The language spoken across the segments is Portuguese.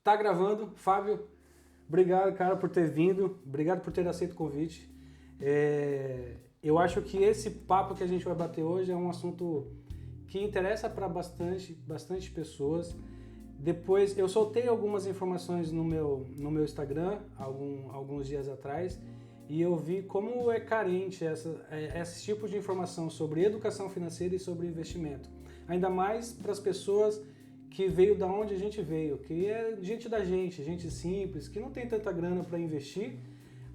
Tá gravando. Fábio, obrigado, cara, por ter vindo. Obrigado por ter aceito o convite. Eu acho que esse papo que a gente vai bater hoje é um assunto que interessa para bastante pessoas. Depois, eu soltei algumas informações no meu Instagram alguns dias atrás e eu vi como é carente esse tipo de informação sobre educação financeira e sobre investimento. Ainda mais para as pessoas que veio da onde a gente veio, que é gente simples, que não tem tanta grana para investir,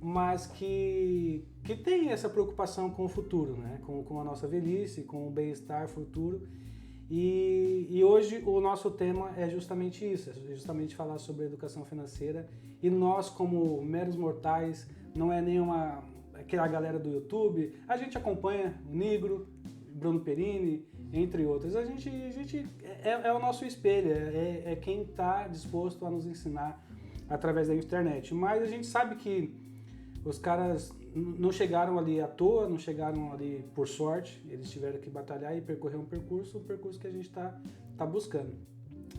mas que tem essa preocupação com o futuro, né? com a nossa velhice, com o bem-estar futuro. E hoje o nosso tema é justamente isso, é justamente falar sobre educação financeira. E nós, como meros mortais, não é nenhuma aquela galera do YouTube, a gente acompanha o Nigro, Bruno Perini, entre outros. A gente é o nosso espelho, é quem está disposto a nos ensinar através da internet. Mas a gente sabe que os caras não chegaram ali à toa, não chegaram ali por sorte, eles tiveram que batalhar e percorrer um percurso que a gente está buscando.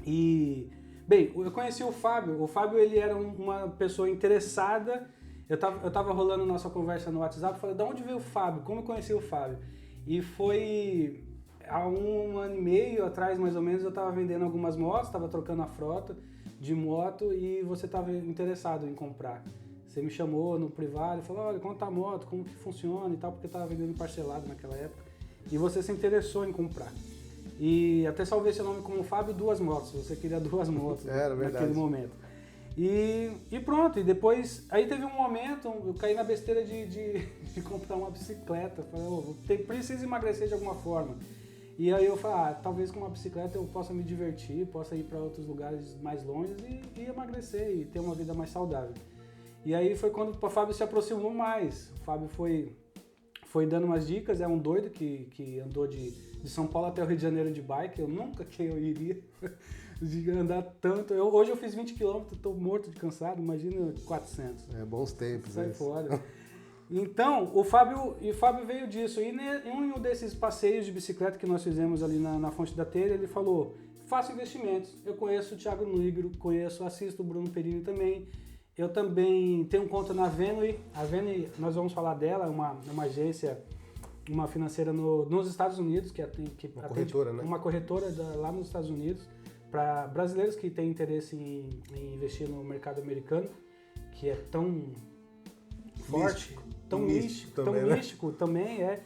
E, bem, eu conheci o Fábio ele era uma pessoa interessada, eu tava rolando nossa conversa no WhatsApp, falei, de onde veio o Fábio? Como eu conheci o Fábio? E foi há 1 ano e meio atrás, mais ou menos, eu estava vendendo algumas motos, estava trocando a frota de moto e você estava interessado em comprar. Você me chamou no privado e falou, olha, quanto tá a moto, como que funciona e tal, porque eu estava vendendo parcelado naquela época. E você se interessou em comprar. E até salvei seu nome como Fábio Duas Motos, você queria duas motos naquele momento. E pronto, e depois, aí teve um momento, eu caí na besteira de comprar uma bicicleta. Falei, preciso emagrecer de alguma forma. E aí eu falei, talvez com uma bicicleta eu possa me divertir, possa ir para outros lugares mais longe e emagrecer e ter uma vida mais saudável. E aí foi quando o Fábio se aproximou mais. O Fábio foi dando umas dicas, é um doido que andou de São Paulo até o Rio de Janeiro de bike, eu nunca que eu iria de andar tanto. Hoje eu fiz 20 km, estou morto de cansado, imagina 400. Bons tempos. Sai fora. Então, o Fábio veio disso. E em um desses passeios de bicicleta que nós fizemos ali na Fonte da Telha, ele falou, faço investimentos. Eu conheço o Thiago Nigro, assisto o Bruno Perini também. Eu também tenho conta na Venue. A Venue, nós vamos falar dela, é uma agência, uma financeira nos Estados Unidos, que uma corretora, né? Uma corretora lá nos Estados Unidos, para brasileiros que têm interesse em investir no mercado americano, que é tão forte, tão místico também é.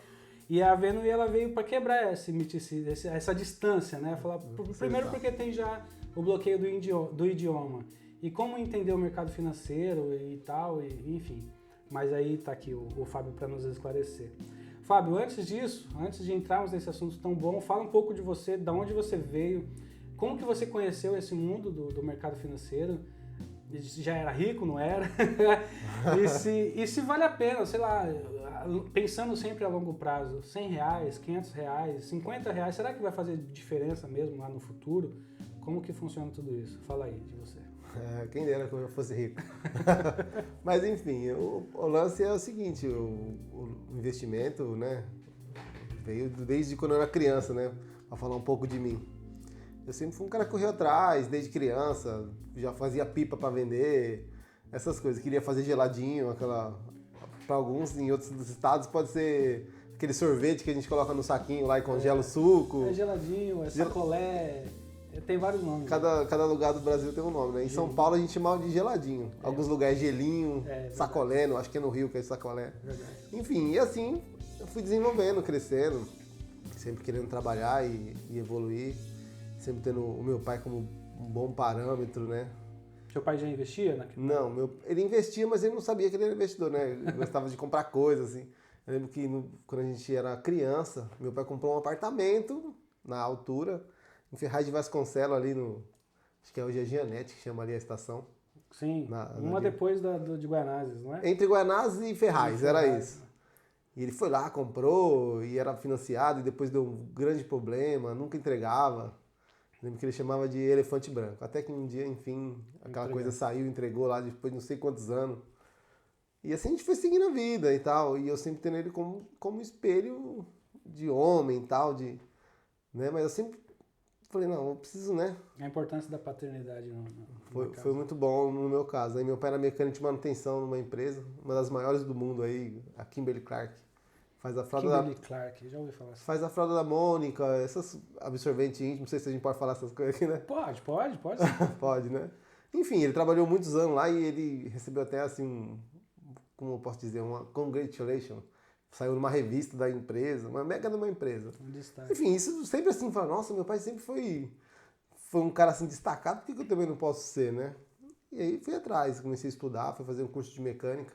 E a Venue ela veio para quebrar essa distância, né? Primeiro porque tem já o bloqueio do idioma. E como entender o mercado financeiro e tal, enfim. Mas aí está aqui o Fábio para nos esclarecer. Fábio, antes de entrarmos nesse assunto tão bom, fala um pouco de você, de onde você veio, como que você conheceu esse mundo do mercado financeiro, já era rico, não era? e se vale a pena, sei lá, pensando sempre a longo prazo, R$100, R$500, R$50, será que vai fazer diferença mesmo lá no futuro? Como que funciona tudo isso? Fala aí de você. Quem dera que eu fosse rico. Mas enfim, o lance é o seguinte, o investimento, né, veio desde quando eu era criança, né, pra falar um pouco de mim. Eu sempre fui um cara que correu atrás, desde criança, já fazia pipa para vender, essas coisas. Queria fazer geladinho, para alguns em outros estados pode ser aquele sorvete que a gente coloca no saquinho lá e congela o suco. É geladinho, é sacolé, tem vários nomes. Cada lugar do Brasil tem um nome, né? Em São Paulo a gente chamava de geladinho. Alguns lugares gelinho, sacolé, acho que é no Rio que é sacolé. Verdade. Enfim, e assim eu fui desenvolvendo, crescendo, sempre querendo trabalhar e evoluir. Sempre tendo o meu pai como um bom parâmetro, né? Seu pai já investia? Não, ele investia, mas ele não sabia que ele era investidor, né? Ele gostava de comprar coisas, assim. Eu lembro que quando a gente era criança, meu pai comprou um apartamento na altura, em Ferraz de Vasconcelos, ali acho que hoje é Gianete, que chama ali a estação. Sim, depois de Guaianazes, não é? Entre Guaianazes e Ferraz, era isso. E ele foi lá, comprou, e era financiado, e depois deu um grande problema, nunca entregava. Lembro que ele chamava de elefante branco. Até que um dia, enfim, aquela coisa saiu, entregou lá depois de não sei quantos anos. E assim a gente foi seguindo a vida e tal. E eu sempre tendo ele como espelho de homem e tal. Né? Mas eu sempre falei, não, eu preciso, né? A importância da paternidade no Foi muito bom no meu caso. Aí meu pai era mecânico de manutenção numa empresa, uma das maiores do mundo aí, a Kimberly-Clark. Faz a fralda Kimberly-Clark, já ouvi falar assim. Faz a fralda da Mônica, essas absorventes íntimos, não sei se a gente pode falar essas coisas aqui, né? Pode. Pode, né? Enfim, ele trabalhou muitos anos lá e ele recebeu até assim, como eu posso dizer, uma congratulation. Saiu numa revista da empresa, uma mega de uma empresa. Um destaque. Enfim, isso sempre assim, fala, nossa, meu pai sempre foi um cara assim destacado, por que eu também não posso ser, né? E aí fui atrás, comecei a estudar, fui fazer um curso de mecânica.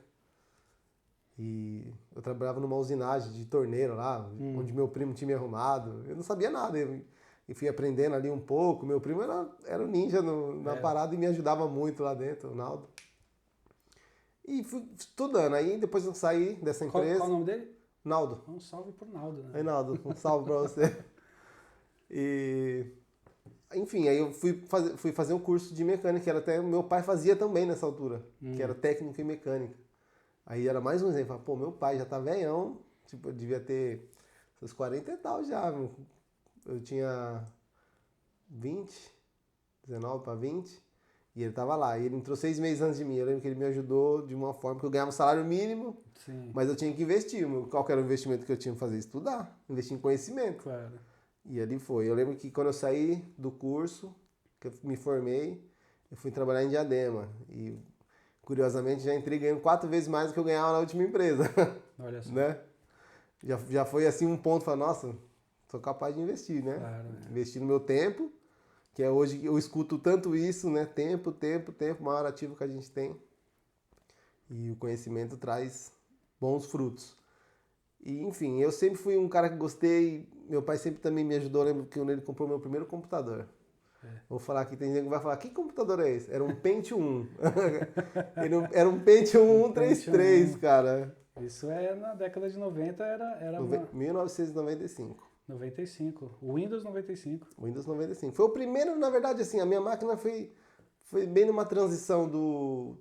E eu trabalhava numa usinagem de torneira lá, onde meu primo tinha me arrumado. Eu não sabia nada, e fui aprendendo ali um pouco. Meu primo era um ninja na parada e me ajudava muito lá dentro, o Naldo. E fui estudando. Aí depois eu saí dessa empresa. Qual o nome dele? Naldo. Um salve pro Naldo, né? Aí, Naldo, um salve pra você. E... Enfim, aí eu fui fazer um curso de mecânica, que era até meu pai fazia também nessa altura, que era técnico em mecânica. Aí era mais um exemplo, pô, meu pai já tá velhão, tipo, eu devia ter seus 40 e tal já, eu tinha 19 para 20, e ele tava lá, e ele entrou 6 meses antes de mim, eu lembro que ele me ajudou de uma forma que eu ganhava um salário mínimo, Sim. mas eu tinha que investir, qual que era o investimento que eu tinha que fazer? Estudar, investir em conhecimento. Claro. E ali foi, eu lembro que quando eu saí do curso, que eu me formei, eu fui trabalhar em Diadema, e... Curiosamente, já entrei ganhando 4 vezes mais do que eu ganhava na última empresa. Olha só. Né? Já foi assim um ponto, falar, nossa, sou capaz de investir, né? Claro, Investir no meu tempo, que é hoje eu escuto tanto isso, né? Tempo, maior ativo que a gente tem. E o conhecimento traz bons frutos. E, enfim, eu sempre fui um cara que gostei, meu pai sempre também me ajudou, eu lembro que quando ele comprou meu primeiro computador. Vou falar aqui, tem gente que vai falar, que computador é esse? Era um Pentium 1. Era um Pentium 133, cara. Isso na década de 90 era 1995. 95. Windows 95. Windows 95. Foi o primeiro, na verdade, assim, a minha máquina foi bem numa transição do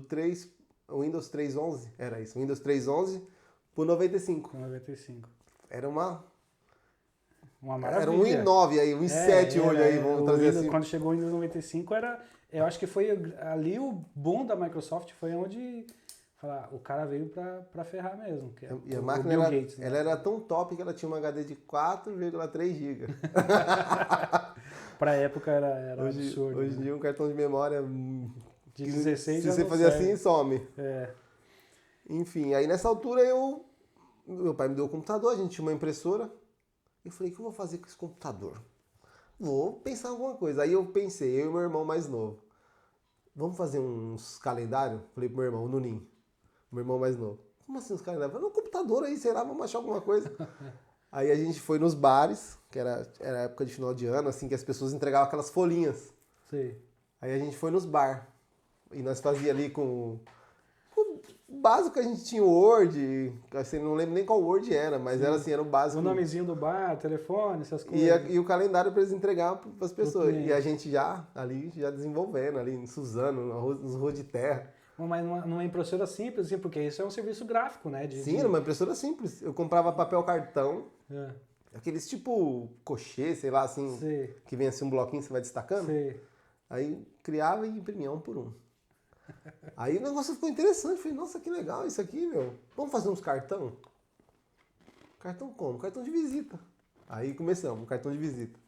3, Windows 3.11, era isso, Windows 3.11 pro 95. 95. Era uma maravilha. Era um i9 aí, um i7 hoje aí, vamos trazer assim. Quando chegou o Windows 95, eu acho que foi ali o boom da Microsoft, foi onde o cara veio pra ferrar mesmo. Que e a máquina Gates, né? Ela era tão top que ela tinha uma HD de 4,3 GB. Pra época era absurdo. Hoje em dia um cartão de memória de 16 se você fazer assim, some. Enfim, aí nessa altura meu pai me deu o computador, a gente tinha uma impressora. Eu falei, o que eu vou fazer com esse computador? Vou pensar em alguma coisa. Aí eu pensei, eu e meu irmão mais novo. Vamos fazer uns calendários? Falei pro meu irmão, o Nuninho, meu irmão mais novo. Como assim uns calendários? Falei, no computador aí, sei lá, vamos achar alguma coisa. Aí a gente foi nos bares, que era época de final de ano, assim, que as pessoas entregavam aquelas folhinhas. Sim. Aí a gente foi nos bar. E nós fazia ali com o básico que a gente tinha o Word, assim, não lembro nem qual Word era, mas era assim, era o básico. O nomezinho do bar, telefone, essas coisas. E o calendário para eles entregar para as pessoas. E a gente já desenvolvendo ali, em Suzano, nos ruas de terra. Mas numa impressora simples, assim, porque isso é um serviço gráfico, né? Sim, era uma impressora simples. Eu comprava papel cartão, aqueles tipo cochê, sei lá, assim, que vem assim um bloquinho, você vai destacando. Sim. Aí criava e imprimia um por um. Aí o negócio ficou interessante. Falei, nossa, que legal isso aqui, meu. Vamos fazer uns cartão? Cartão como? Cartão de visita. Aí começamos, um cartão de visita.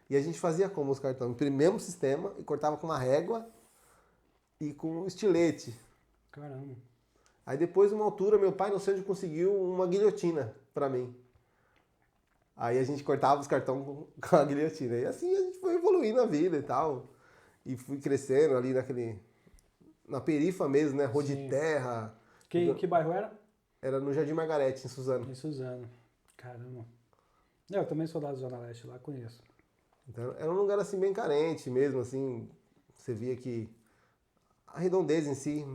E a gente fazia como os cartões? Imprimíamos o sistema e cortava com uma régua e com um estilete. Caramba. Aí depois, uma altura, meu pai não sei onde conseguiu uma guilhotina pra mim. Aí a gente cortava os cartões com a guilhotina. E assim a gente foi evoluindo a vida e tal. E fui crescendo ali na perifa mesmo, né? Rua de terra. Que bairro era? Era no Jardim Margarete, em Suzano. Em Suzano. Caramba. Eu também sou da Zona Leste, lá conheço. Então, era um lugar assim bem carente mesmo, assim. Você via que a redondeza em si.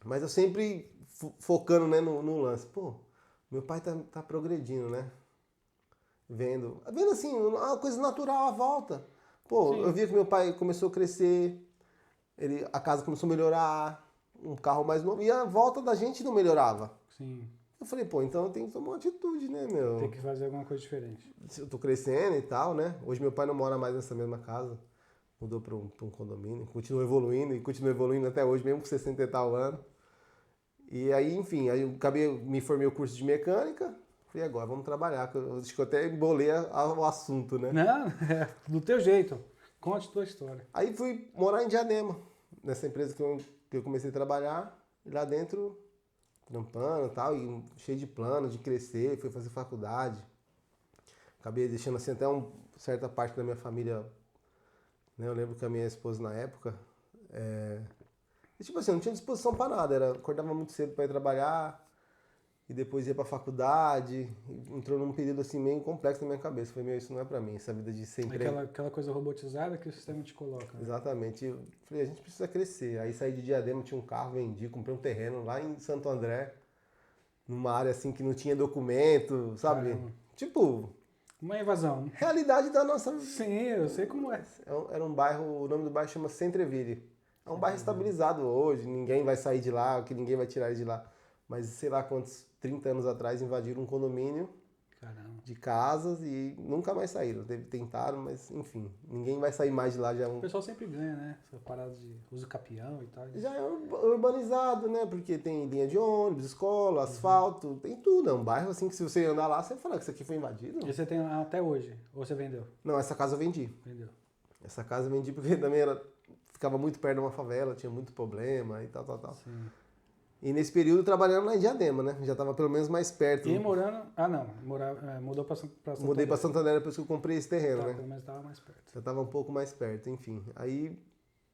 Mas eu sempre focando, né, no lance. Pô, meu pai tá progredindo, né? Vendo assim, uma coisa natural à volta. Pô, eu via que meu pai começou a crescer. A casa começou a melhorar, um carro mais novo, e a volta da gente não melhorava. Sim. Eu falei, pô, então eu tenho que tomar uma atitude, né, meu? Tem que fazer alguma coisa diferente. Eu tô crescendo e tal, né? Hoje meu pai não mora mais nessa mesma casa. Mudou pra um condomínio. Continua evoluindo e continua evoluindo até hoje, mesmo com 60 e tal anos. E aí, enfim, aí eu me formei o curso de mecânica. Falei, agora vamos trabalhar. Acho que eu até embolei o assunto, né? Não, do teu jeito. Conte tua história. Aí fui morar em Diadema, nessa empresa que eu comecei a trabalhar. E lá dentro, trampando e tal, e cheio de plano de crescer, fui fazer faculdade. Acabei deixando assim até uma certa parte da minha família, né? Eu lembro que a minha esposa na época, e, tipo assim, eu não tinha disposição para nada, acordava muito cedo para ir trabalhar, e depois ia pra faculdade, e entrou num período assim meio complexo na minha cabeça. Falei, meu, isso não é pra mim, essa vida de ser emprego. Aquela coisa robotizada que o sistema te coloca. Né? Exatamente. Eu falei, a gente precisa crescer. Aí saí de Diadema, tinha um carro, vendi, comprei um terreno lá em Santo André, numa área assim que não tinha documento, sabe? Caramba. Tipo, Uma invasão. realidade da nossa... Sim, eu sei como é. Era um bairro, o nome do bairro chama Centreville. É um bairro estabilizado hoje, ninguém vai sair de lá, que ninguém vai tirar ele de lá. Mas sei lá quantos, 30 anos atrás, invadiram um condomínio Caramba. de casas e nunca mais saíram. Tentaram, mas enfim, ninguém vai sair mais de lá. O pessoal sempre ganha, né? Essa parada de uso capião e tal. Já é urbanizado, né? Porque tem linha de ônibus, escola, asfalto, tem tudo. É um bairro assim que se você andar lá, você vai falar que isso aqui foi invadido. E você tem até hoje? Ou você vendeu? Não, essa casa eu vendi. Vendeu. Essa casa eu vendi porque também ficava muito perto de uma favela, tinha muito problema e tal. Sim. E nesse período trabalhando lá em Diadema, né? Já estava pelo menos mais perto. E morando... Ah, não. Mudou pra Santo André. Mudei para Santo André depois que eu comprei esse terreno, Tá, né? pelo menos tava mais perto. Já estava um pouco mais perto, enfim. Aí,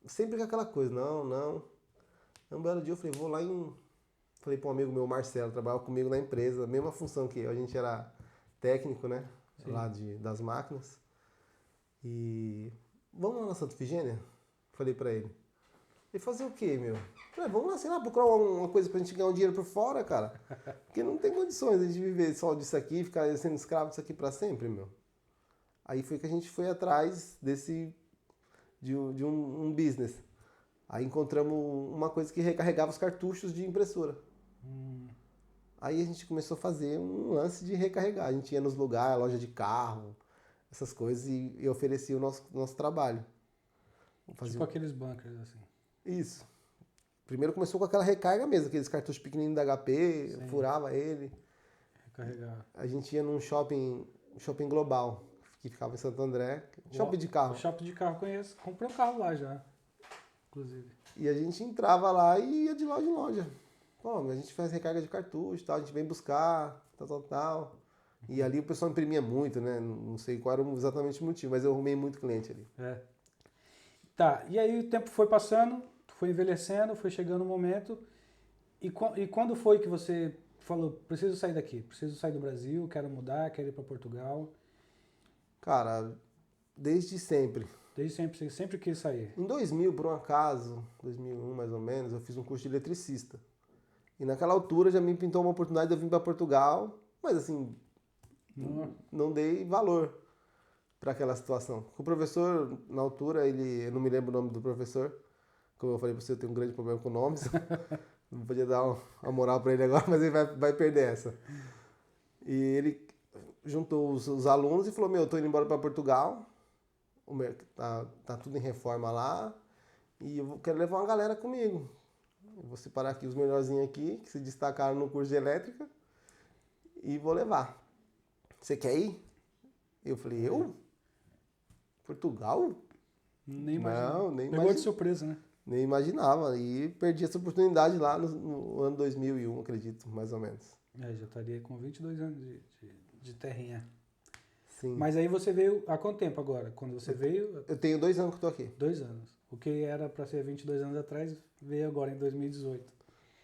sempre com aquela coisa, não. Um belo dia eu falei, vou lá em... Falei para um amigo meu, Marcelo, trabalhava comigo na empresa, mesma função que eu. A gente era técnico, né? Sim. Lá das máquinas. E... Vamos lá na Santa Efigênia? Falei para ele. E fazer o quê, meu? Falei, vamos lá, sei lá, procurar uma coisa pra gente ganhar um dinheiro por fora, cara. Porque não tem condições de viver só disso aqui, ficar sendo escravo disso aqui pra sempre, meu. Aí foi que a gente foi atrás de um business. Aí encontramos uma coisa que recarregava os cartuchos de impressora. Aí a gente começou a fazer um lance de recarregar. A gente ia nos lugares, loja de carro, essas coisas, e oferecia o nosso trabalho. Tipo aqueles bunkers, assim. Isso. Primeiro começou com aquela recarga mesmo, aqueles cartuchos pequenininhos da HP, Sim. Furava ele. Recarregar. A gente ia num shopping global, que ficava em Santo André. Shopping de carro. Shopping de carro conheço. Comprei um carro lá já, inclusive. E a gente entrava lá e ia de loja em loja. Pô, a gente faz recarga de cartucho, tal, a gente vem buscar, tal. E ali o pessoal imprimia muito, né? Não sei qual era exatamente o motivo, mas eu arrumei muito cliente ali. É. Tá, e aí o tempo foi passando, foi envelhecendo, foi chegando o momento. E quando foi que você falou, preciso sair daqui, preciso sair do Brasil, quero mudar, quero ir para Portugal? Cara, desde sempre. Desde sempre, você sempre quis sair. Em 2000, por um acaso, 2001 mais ou menos, eu fiz um curso de eletricista. E naquela altura já me pintou uma oportunidade de eu vir para Portugal, mas assim, não dei valor para aquela situação. O professor, na altura, eu não me lembro o nome do professor, como eu falei para você, eu tenho um grande problema com nomes, não podia dar uma moral para ele agora, mas ele vai perder essa. E ele juntou os alunos e falou, meu, eu tô indo embora para Portugal, tá tudo em reforma lá, e eu quero levar uma galera comigo. Eu vou separar aqui os melhorzinhos aqui, que se destacaram no curso de elétrica, e vou levar. Você quer ir? Eu falei, eu? Portugal? Nem imaginava. Não, nem Pegou de surpresa, né? Nem imaginava. E perdi essa oportunidade lá no ano 2001, acredito, mais ou menos. Já estaria com 22 anos de terrinha. Sim. Mas aí você veio há quanto tempo agora? Quando você veio? Eu tenho 2 anos que estou aqui. 2 anos. O que era para ser 22 anos atrás veio agora em 2018.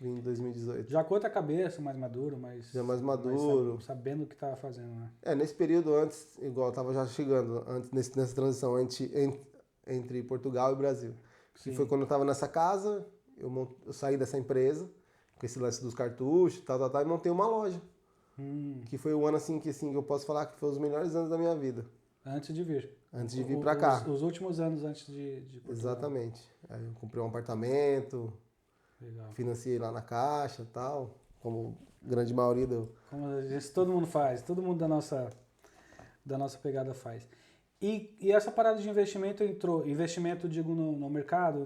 Vim em 2018. Já com outra cabeça, mais maduro, Já mais maduro. Sabendo o que estava fazendo, né? Nesse período antes, igual eu estava já chegando, nessa transição entre Portugal e Brasil. Que foi quando eu estava nessa casa, eu saí dessa empresa, com esse lance dos cartuchos, tal, e montei uma loja. Que foi o ano assim que eu posso falar que foi os melhores anos da minha vida. Antes de vir. Antes de vir para cá. Os últimos anos antes de Portugal. Exatamente. Aí eu comprei um apartamento, Legal. financiei lá na Caixa e tal, como grande maioria do... Como todo mundo faz, todo mundo da nossa pegada faz. E essa parada de investimento entrou, investimento, digo, no mercado,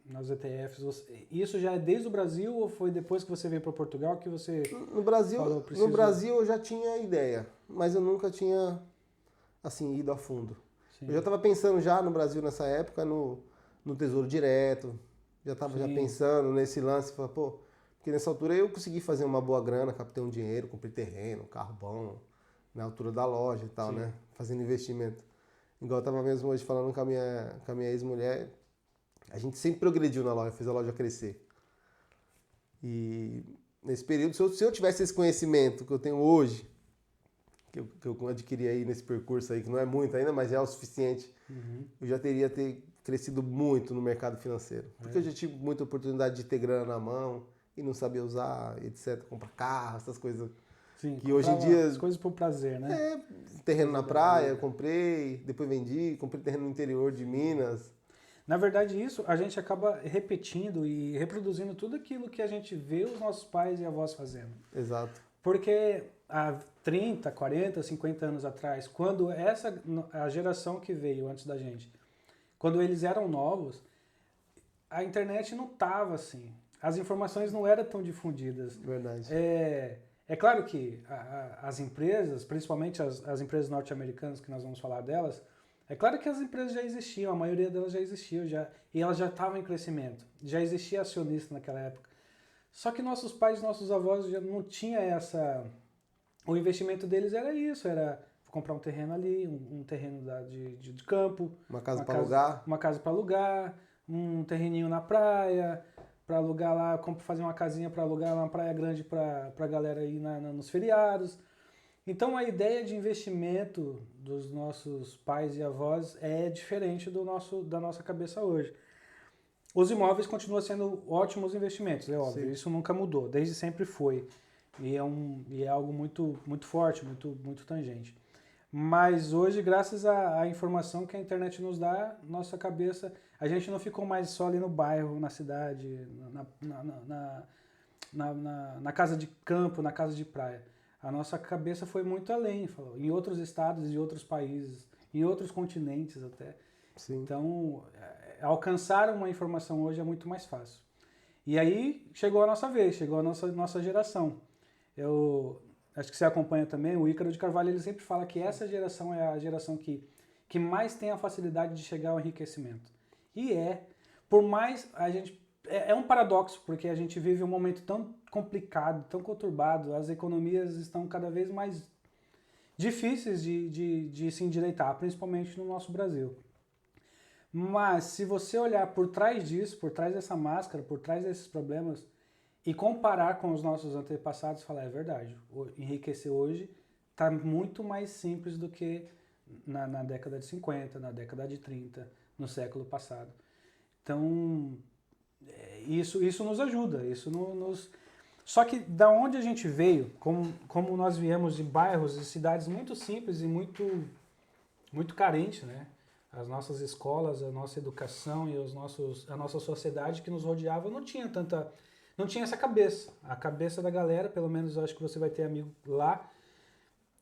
nas ETFs, isso já é desde o Brasil ou foi depois que você veio para Portugal que você No Brasil, falou, preciso... no Brasil eu já tinha ideia, mas eu nunca tinha, assim, ido a fundo. Sim. Eu já estava pensando já no Brasil nessa época no Tesouro Direto, já estava já pensando nesse lance, falei, pô, porque nessa altura eu consegui fazer uma boa grana, captei um dinheiro, comprei terreno, carro bom, na altura da loja e tal, Sim. né? Fazendo investimento. Igual eu tava mesmo hoje falando com a minha ex-mulher, a gente sempre progrediu na loja, fez a loja crescer. E nesse período, se eu tivesse esse conhecimento que eu tenho hoje, que eu adquiri aí nesse percurso aí, que não é muito ainda, mas é o suficiente, eu já teria crescido muito no mercado financeiro. Porque eu já tive muita oportunidade de ter grana na mão e não saber usar, etc. Comprar carro, essas coisas. Sim, que hoje em dia... as coisas por prazer, né? Terreno na praia, eu comprei, depois vendi, comprei terreno no interior de Minas. Na verdade, isso a gente acaba repetindo e reproduzindo tudo aquilo que a gente vê os nossos pais e avós fazendo. Exato. Porque há 30, 40, 50 anos atrás, quando a geração que veio antes da gente, quando eles eram novos, a internet não estava assim. As informações não eram tão difundidas. Verdade. É claro que as empresas, principalmente as empresas norte-americanas, que nós vamos falar delas, é claro que as empresas já existiam, a maioria delas já existiam, e elas já estavam em crescimento. Já existia acionista naquela época. Só que nossos pais, nossos avós já não tinha essa... O investimento deles era isso, era comprar um terreno ali, um terreno de campo. Uma casa para alugar. Uma casa para alugar, um terreninho na praia, para alugar lá, fazer uma casinha para alugar uma praia grande para a galera ir nos feriados. Então a ideia de investimento dos nossos pais e avós é diferente da nossa cabeça hoje. Os imóveis continuam sendo ótimos investimentos, é óbvio, isso nunca mudou, desde sempre foi. E é algo muito, muito forte, muito, muito tangente. Mas hoje, graças à informação que a internet nos dá, nossa cabeça, a gente não ficou mais só ali no bairro, na cidade, na casa de campo, na casa de praia. A nossa cabeça foi muito além, em outros estados e outros países, em outros continentes até. Sim. Então, alcançar uma informação hoje é muito mais fácil. E aí chegou a nossa vez, chegou a nossa geração. Eu acho que você acompanha também, o Ícaro de Carvalho, ele sempre fala que essa geração é a geração que mais tem a facilidade de chegar ao enriquecimento. E por mais a gente... É um paradoxo, porque a gente vive um momento tão complicado, tão conturbado, as economias estão cada vez mais difíceis de se endireitar, principalmente no nosso Brasil. Mas se você olhar por trás disso, por trás dessa máscara, por trás desses problemas, e comparar com os nossos antepassados, falar, é verdade, enriquecer hoje está muito mais simples do que na década de 50, na década de 30, no século passado. Então, isso nos ajuda, Só que da onde a gente veio, como nós viemos de bairros e cidades muito simples e muito, muito carentes, né? As nossas escolas, a nossa educação e a nossa sociedade que nos rodeava não tinha essa cabeça. A cabeça da galera, pelo menos eu acho que você vai ter amigo lá,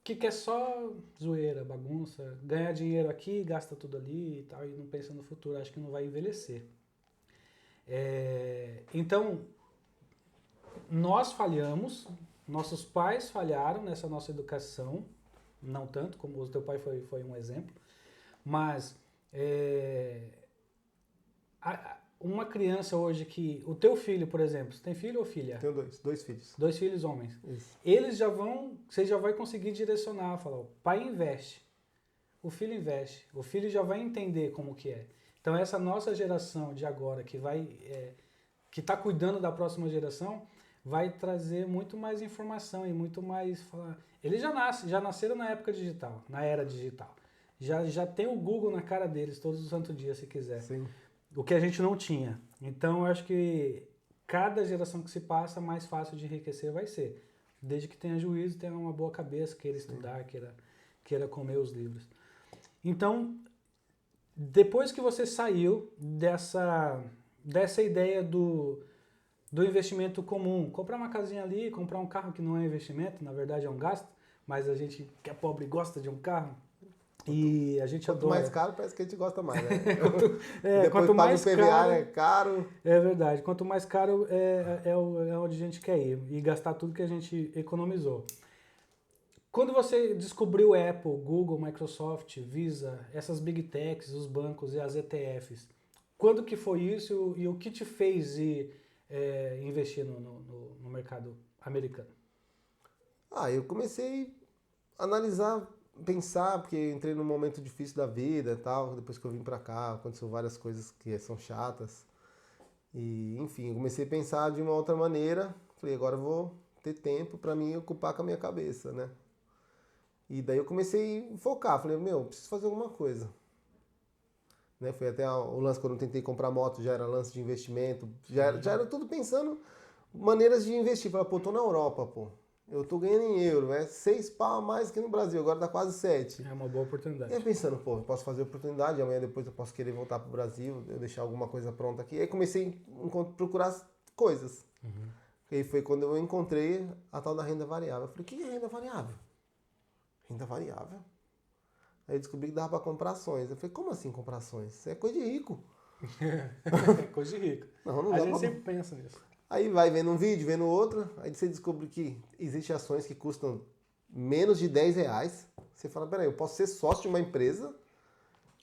que quer só zoeira, bagunça, ganhar dinheiro aqui, gasta tudo ali e tal, e não pensa no futuro, acho que não vai envelhecer. Então, nós falhamos, nossos pais falharam nessa nossa educação, não tanto, como o teu pai foi um exemplo, mas uma criança hoje o teu filho, por exemplo, você tem filho ou filha? Tenho dois filhos. 2 filhos homens. Isso. Você já vai conseguir direcionar, falar, o pai investe, o filho já vai entender como que é. Então essa nossa geração de agora que está cuidando da próxima geração, vai trazer muito mais informação e muito mais... Eles já nasceram na época digital, na era digital. Já tem o Google na cara deles todos os santos dias, se quiser. Sim. O que a gente não tinha. Então eu acho que cada geração que se passa, mais fácil de enriquecer vai ser. Desde que tenha juízo, tenha uma boa cabeça, queira estudar, queira comer os livros. Então, depois que você saiu dessa ideia do investimento comum. Comprar uma casinha ali, comprar um carro que não é investimento, na verdade é um gasto, mas a gente que é pobre gosta de um carro e a gente Quanto adora. mais caro, parece que a gente gosta mais, né? Depois Quanto paga mais o PVA, caro, é caro. é verdade. Quanto mais caro é onde a gente quer ir e gastar tudo que a gente economizou. Quando você descobriu Apple, Google, Microsoft, Visa, essas Big Techs, os bancos e as ETFs, quando que foi isso e o que te fez investir no mercado americano? Eu comecei a analisar, pensar, porque eu entrei num momento difícil da vida e tal, depois que eu vim pra cá, aconteceu várias coisas que são chatas. E, enfim, eu comecei a pensar de uma outra maneira. Falei, agora eu vou ter tempo pra mim ocupar com a minha cabeça, né? E daí eu comecei a focar, falei, preciso fazer alguma coisa. Né? Foi até o lance quando eu tentei comprar moto, já era lance de investimento, já era tudo pensando maneiras de investir. Falei, tô na Europa, eu tô ganhando em euro, 6 pau a mais que no Brasil, agora dá quase 7. É uma boa oportunidade. E aí pensando, eu posso fazer oportunidade, amanhã depois eu posso querer voltar pro Brasil, eu deixar alguma coisa pronta aqui. E aí comecei a procurar coisas. E aí foi quando eu encontrei a tal da renda variável. Eu falei, o que é renda variável? Renda variável? Aí eu descobri que dava para comprar ações. Eu falei, como assim comprar ações? Isso é coisa de rico. Coisa de rico. Não A dá gente pra... sempre pensa nisso. Aí vai vendo um vídeo, vendo outro, aí você descobre que existem ações que custam menos de 10 reais. Você fala, peraí, eu posso ser sócio de uma empresa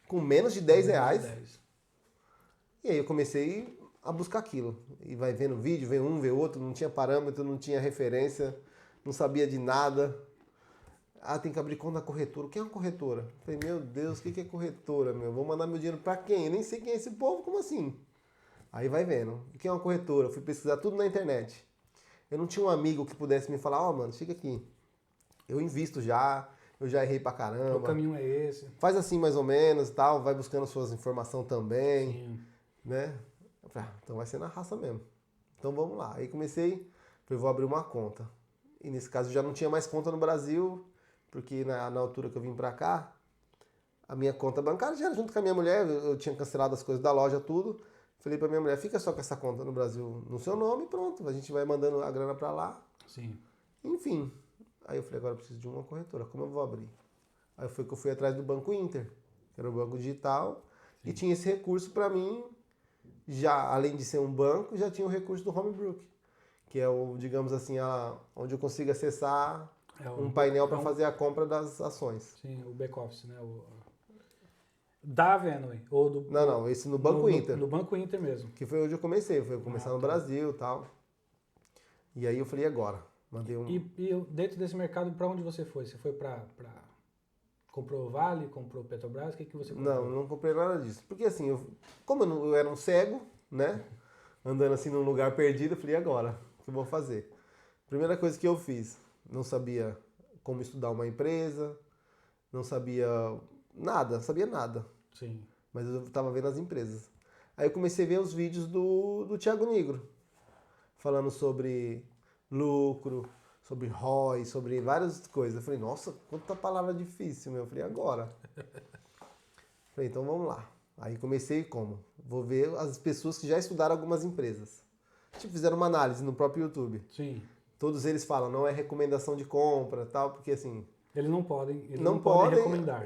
com menos de 10 reais? E aí eu comecei a buscar aquilo. E vai vendo vídeo, vê um, vê outro, não tinha parâmetro, não tinha referência, não sabia de nada. Tem que abrir conta na corretora. O que é uma corretora? Eu falei, meu Deus, o que é corretora, meu? Vou mandar meu dinheiro pra quem? Eu nem sei quem é esse povo, como assim? Aí vai vendo. O que é uma corretora? Eu fui pesquisar tudo na internet. Eu não tinha um amigo que pudesse me falar, mano, chega aqui. Eu invisto já, eu já errei pra caramba. O caminho é esse. Faz assim mais ou menos e tal, vai buscando suas informações também. Sim. Né? Eu falei, então vai ser na raça mesmo. Então vamos lá. Aí comecei, falei, vou abrir uma conta. E nesse caso eu já não tinha mais conta no Brasil, porque na altura que eu vim pra cá, a minha conta bancária já era junto com a minha mulher, eu tinha cancelado as coisas da loja, tudo. Falei pra minha mulher, fica só com essa conta no Brasil no seu nome e pronto, a gente vai mandando a grana pra lá. Sim. Enfim. Aí eu falei, agora eu preciso de uma corretora, como eu vou abrir? Aí foi que eu fui atrás do Banco Inter, que era o banco digital, e tinha esse recurso pra mim, já além de ser um banco, já tinha o recurso do Homebrook, que é o, digamos assim, onde eu consigo acessar um painel para fazer a compra das ações. Sim, o back-office, né? Da Venue, ou do... Não, esse no Banco Inter. No Banco Inter mesmo. Que foi onde eu comecei, foi começar no Brasil e tal. E aí eu falei, agora? Mandei um... E dentro desse mercado, para onde você foi? Você foi para... Comprou Vale, comprou Petrobras, o que você comprou? Não comprei nada disso. Porque assim, como eu era um cego, né? Andando assim num lugar perdido, eu falei, e agora? O que eu vou fazer? Primeira coisa que eu fiz, não sabia como estudar uma empresa, não sabia nada. Sim. Mas eu estava vendo as empresas. Aí eu comecei a ver os vídeos do Thiago Nigro, falando sobre lucro, sobre ROI, sobre várias coisas. Eu falei, nossa, quanta palavra difícil, meu. Eu falei, agora? Falei, então vamos lá. Aí comecei como? Vou ver as pessoas que já estudaram algumas empresas. Tipo, fizeram uma análise no próprio YouTube. Sim. Todos eles falam, não é recomendação de compra, tal, porque assim... Eles não podem recomendar.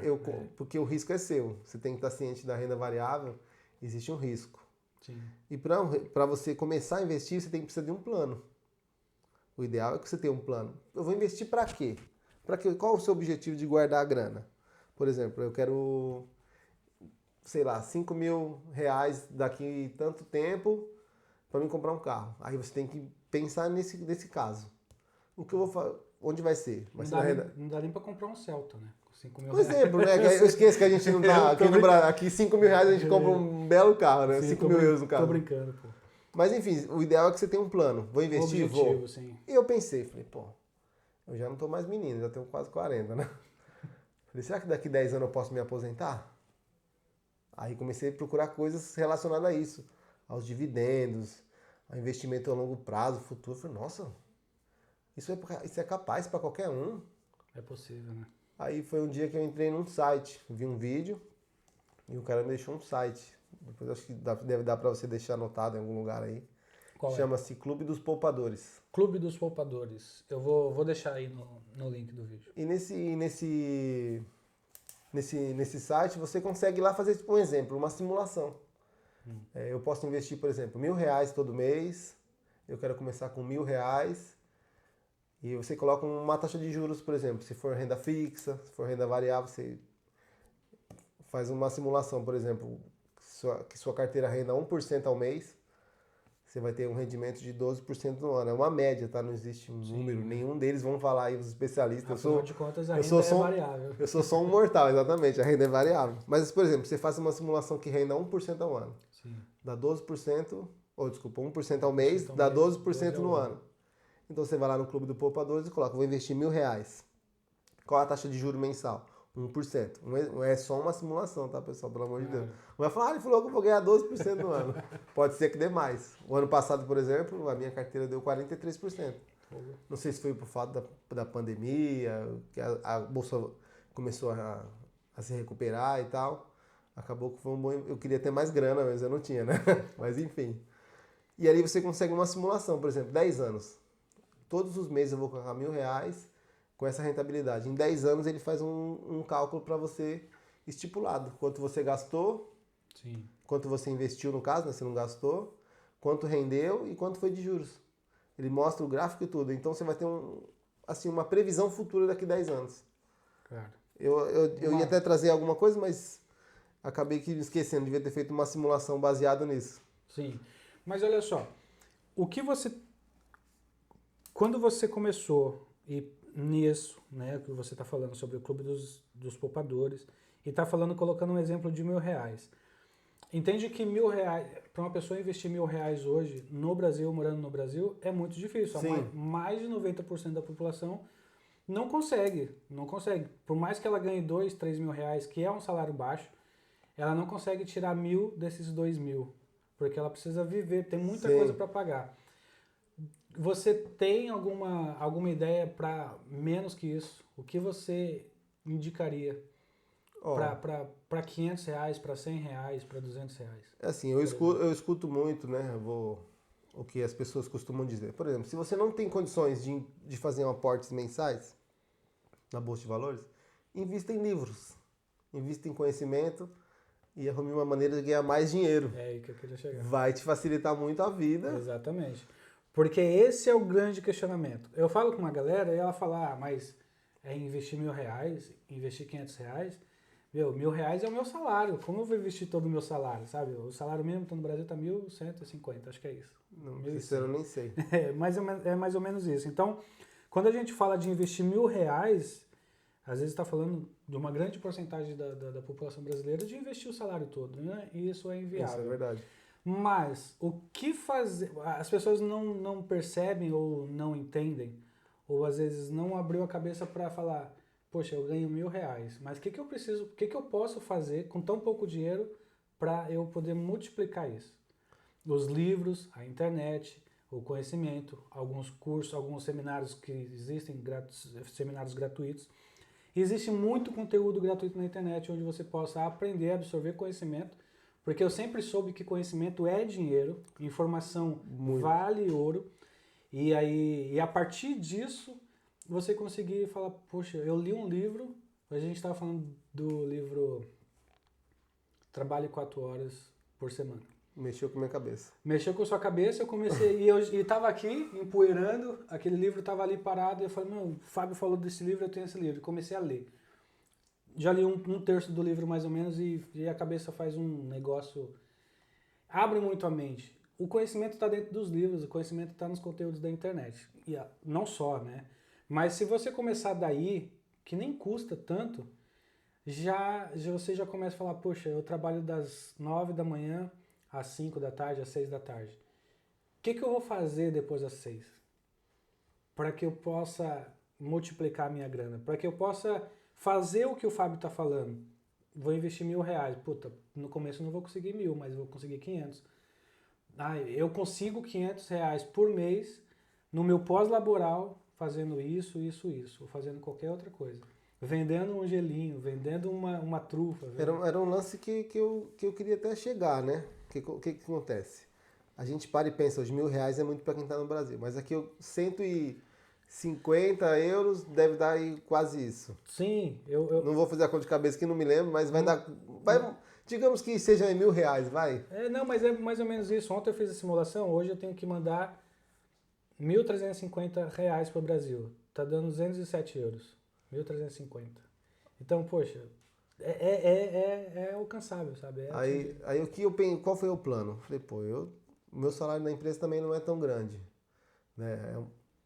Porque o risco é seu. Você tem que estar ciente da renda variável, existe um risco. Sim. E para você começar a investir, você tem que precisar de um plano. O ideal é que você tenha um plano. Eu vou investir para quê? Qual é o seu objetivo de guardar a grana? Por exemplo, eu quero, sei lá, 5 mil reais daqui tanto tempo para mim comprar um carro. Aí você tem que pensar nesse caso. O que eu vou fazer? Onde vai ser? Não dá nem para comprar um Celta, né? Com 5 mil Por exemplo, né? Eu esqueço que a gente não tá aqui no Brasil. Aqui 5 mil reais a gente compra um belo carro, né? 5 mil euros no carro. Tô brincando, pô. Mas enfim, o ideal é que você tenha um plano. Vou investir? Vou. Sim. E eu pensei, falei, eu já não tô mais menino, já tenho quase 40, né? Falei, será que daqui 10 anos eu posso me aposentar? Aí comecei a procurar coisas relacionadas a isso. Aos dividendos, ao investimento a longo prazo, futuro. Falei, nossa, isso é capaz para qualquer um. É possível, né? Aí foi um dia que eu entrei num site, vi um vídeo e o cara me deixou um site. Depois acho que deve dar para você deixar anotado em algum lugar aí. Qual é? Chama-se Clube dos Poupadores. Clube dos Poupadores. Eu vou deixar aí no link do vídeo. E nesse site você consegue lá fazer, tipo, um exemplo, uma simulação. Eu posso investir, por exemplo, R$1.000 todo mês, eu quero começar com R$1.000, e você coloca uma taxa de juros, por exemplo, se for renda fixa, se for renda variável, você faz uma simulação, por exemplo, que sua carteira renda 1% ao mês, você vai ter um rendimento de 12% no ano. É uma média, tá? Não existe um número, nenhum deles vão falar aí, os especialistas. Afinal de contas, a renda é variável. Eu sou só um mortal, exatamente, a renda é variável. Mas, por exemplo, você faz uma simulação que renda 1% ao ano, Sim. dá 12%, ou desculpa, 1% ao mês, dá 12% no ano. Então você vai lá no Clube do Poupadores e coloca, vou investir R$1.000. Qual a taxa de juro mensal? 1%. É só uma simulação, tá, pessoal? Pelo amor de Deus. Não vai falar, ele falou que eu vou ganhar 12% no ano. Pode ser que dê mais. O ano passado, por exemplo, a minha carteira deu 43%. Não sei se foi por fato da pandemia, que a bolsa começou a se recuperar e tal. Acabou que foi um bom... Eu queria ter mais grana, mas eu não tinha, né? Mas enfim. E ali você consegue uma simulação, por exemplo, 10 anos. Todos os meses eu vou colocar R$1.000 com essa rentabilidade. Em 10 anos ele faz um cálculo para você estipulado. Quanto você gastou, sim, quanto você investiu no caso, né? Você não gastou, quanto rendeu e quanto foi de juros. Ele mostra o gráfico e tudo. Então você vai ter uma previsão futura daqui a 10 anos. Claro. Eu ia até trazer alguma coisa, mas acabei que esquecendo. Devia ter feito uma simulação baseada nisso. Sim. Mas olha só, quando você começou e nisso, né, que você está falando sobre o Clube dos Poupadores e está falando, colocando um exemplo de R$1.000. Entende que R$1.000, para uma pessoa investir R$1.000 hoje no Brasil, morando no Brasil, é muito difícil. Mais de 90% da população não consegue. Por mais que ela ganhe R$2.000, R$3.000, que é um salário baixo, ela não consegue tirar 1.000 desses 2.000, porque ela precisa viver, tem muita coisa para pagar. Você tem alguma ideia para menos que isso? O que você indicaria para R$500, para R$100, para R$200? É assim, eu escuto muito, né? O que as pessoas costumam dizer. Por exemplo, se você não tem condições de fazer aportes mensais na Bolsa de Valores, invista em livros, invista em conhecimento e arrume uma maneira de ganhar mais dinheiro. É aí que eu queria chegar. Vai te facilitar muito a vida. Exatamente. Porque esse é o grande questionamento. Eu falo com uma galera e ela fala, mas investir R$1.000, investir R$500, R$1.000 é o meu salário. Como eu vou investir todo o meu salário, sabe? O salário mínimo no Brasil está 1.150, acho que é isso. Não, isso eu nem sei. É mais ou menos isso. Então, quando a gente fala de investir R$1.000, às vezes está falando de uma grande porcentagem da população brasileira de investir o salário todo, né? E isso é inviável. Isso é verdade. Mas o que fazer? As pessoas não percebem ou não entendem, ou às vezes não abriu a cabeça para falar, poxa, eu ganho R$1.000, mas o que eu preciso, o que eu posso fazer com tão pouco dinheiro para eu poder multiplicar isso? Os livros, a internet, o conhecimento, alguns cursos, alguns seminários que existem, seminários gratuitos. Existe muito conteúdo gratuito na internet onde você possa aprender a absorver conhecimento, porque eu sempre soube que conhecimento é dinheiro, informação vale ouro, e a partir disso você conseguir falar, poxa, eu li um livro, a gente estava falando do livro Trabalhe 4 horas por semana. Mexeu com a minha cabeça. Mexeu com a sua cabeça, eu comecei, e eu estava aqui, empoeirando, aquele livro estava ali parado, e eu falei, o Fábio falou desse livro, eu tenho esse livro, e comecei a ler. Já li um terço do livro mais ou menos e a cabeça faz um negócio, abre muito a mente. O conhecimento está dentro dos livros, o conhecimento está nos conteúdos da internet. E não só, né? Mas se você começar daí, que nem custa tanto, você já começa a falar, poxa, eu trabalho das 9 da manhã às 5 da tarde, às 6 da tarde. O que eu vou fazer depois das 6? Para que eu possa multiplicar a minha grana, para que eu possa fazer o que o Fábio está falando. Vou investir R$1.000. Puta, no começo eu não vou conseguir 1.000, mas vou conseguir 500. Eu consigo R$500 por mês no meu pós-laboral fazendo isso, ou fazendo qualquer outra coisa. Vendendo um gelinho, vendendo uma trufa. Era um lance que eu queria até chegar, né? O que acontece? a gente para e pensa, os R$1.000 é muito para quem está no Brasil. Mas aqui 150 euros deve dar aí quase isso. Sim, Não vou fazer a conta de cabeça que não me lembro, mas vai dar... digamos que seja em R$1.000, vai. Não, mas é mais ou menos isso. Ontem eu fiz a simulação, hoje eu tenho que mandar R$1.350 para o Brasil. Tá dando 207 euros. 1.350. Então, poxa, é alcançável, sabe? Aí qual foi o plano? Falei, pô, o meu salário na empresa também não é tão grande, né?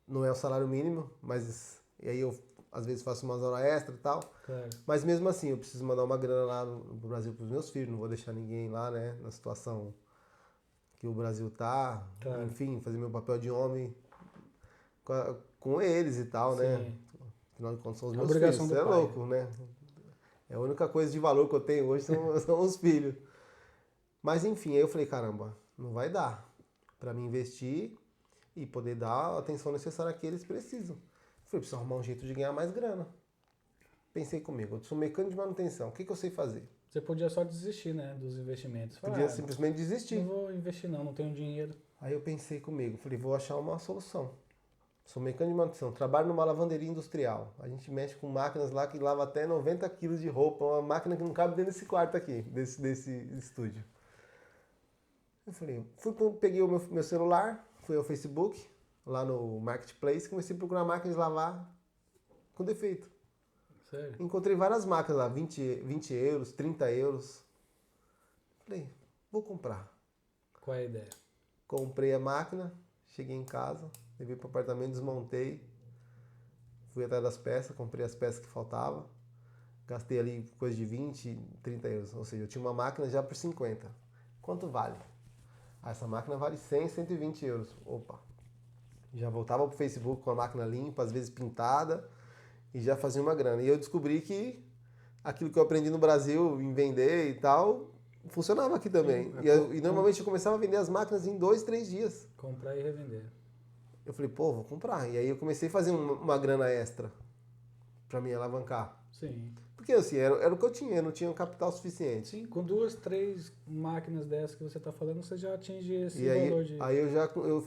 Não é o salário mínimo, mas e aí eu às vezes faço umas horas extra e tal. Claro. Mas mesmo assim, eu preciso mandar uma grana lá no Brasil para os meus filhos, não vou deixar ninguém lá, né, na situação que o Brasil tá. Claro. Enfim, fazer meu papel de homem com eles e tal, né? Sim. Afinal de contas, são os É meus obrigação filhos. do É pai. louco, né? É a única coisa de valor que eu tenho hoje são os filhos. Mas enfim, aí eu falei, caramba, não vai dar para mim investir e poder dar a atenção necessária que eles precisam. Eu falei, preciso arrumar um jeito de ganhar mais grana. Pensei comigo, eu sou mecânico de manutenção, o que eu sei fazer? Você podia só desistir, né, dos investimentos. Podia simplesmente desistir. Não vou investir não tenho dinheiro. Aí eu pensei comigo, falei, vou achar uma solução. Sou mecânico de manutenção, trabalho numa lavanderia industrial. A gente mexe com máquinas lá que lava até 90 quilos de roupa, uma máquina que não cabe dentro desse quarto aqui, desse estúdio. Eu falei, peguei o meu celular, fui ao Facebook, lá no Marketplace, comecei a procurar máquinas de lavar com defeito. Sério? Encontrei várias máquinas lá, 20 euros, 30 euros. Falei, vou comprar. Qual é a ideia? Comprei a máquina, cheguei em casa, levei para o apartamento, desmontei, fui atrás das peças, comprei as peças que faltavam, gastei ali coisa de 20, 30 euros, ou seja, eu tinha uma máquina já por 50. Quanto vale? Essa máquina vale 100, 120 euros. Opa! Já voltava pro Facebook com a máquina limpa, às vezes pintada, e já fazia uma grana. E eu descobri que aquilo que eu aprendi no Brasil, em vender e tal, funcionava aqui também. E normalmente eu começava a vender as máquinas em 2, 3 dias. Comprar e revender. Eu falei, pô, vou comprar. E aí eu comecei a fazer uma grana extra pra me alavancar. Sim. Porque assim, era o que eu tinha, eu não tinha um capital suficiente. Sim, com 2, 3 máquinas dessas que você está falando, você já atinge esse E aí, valor de... aí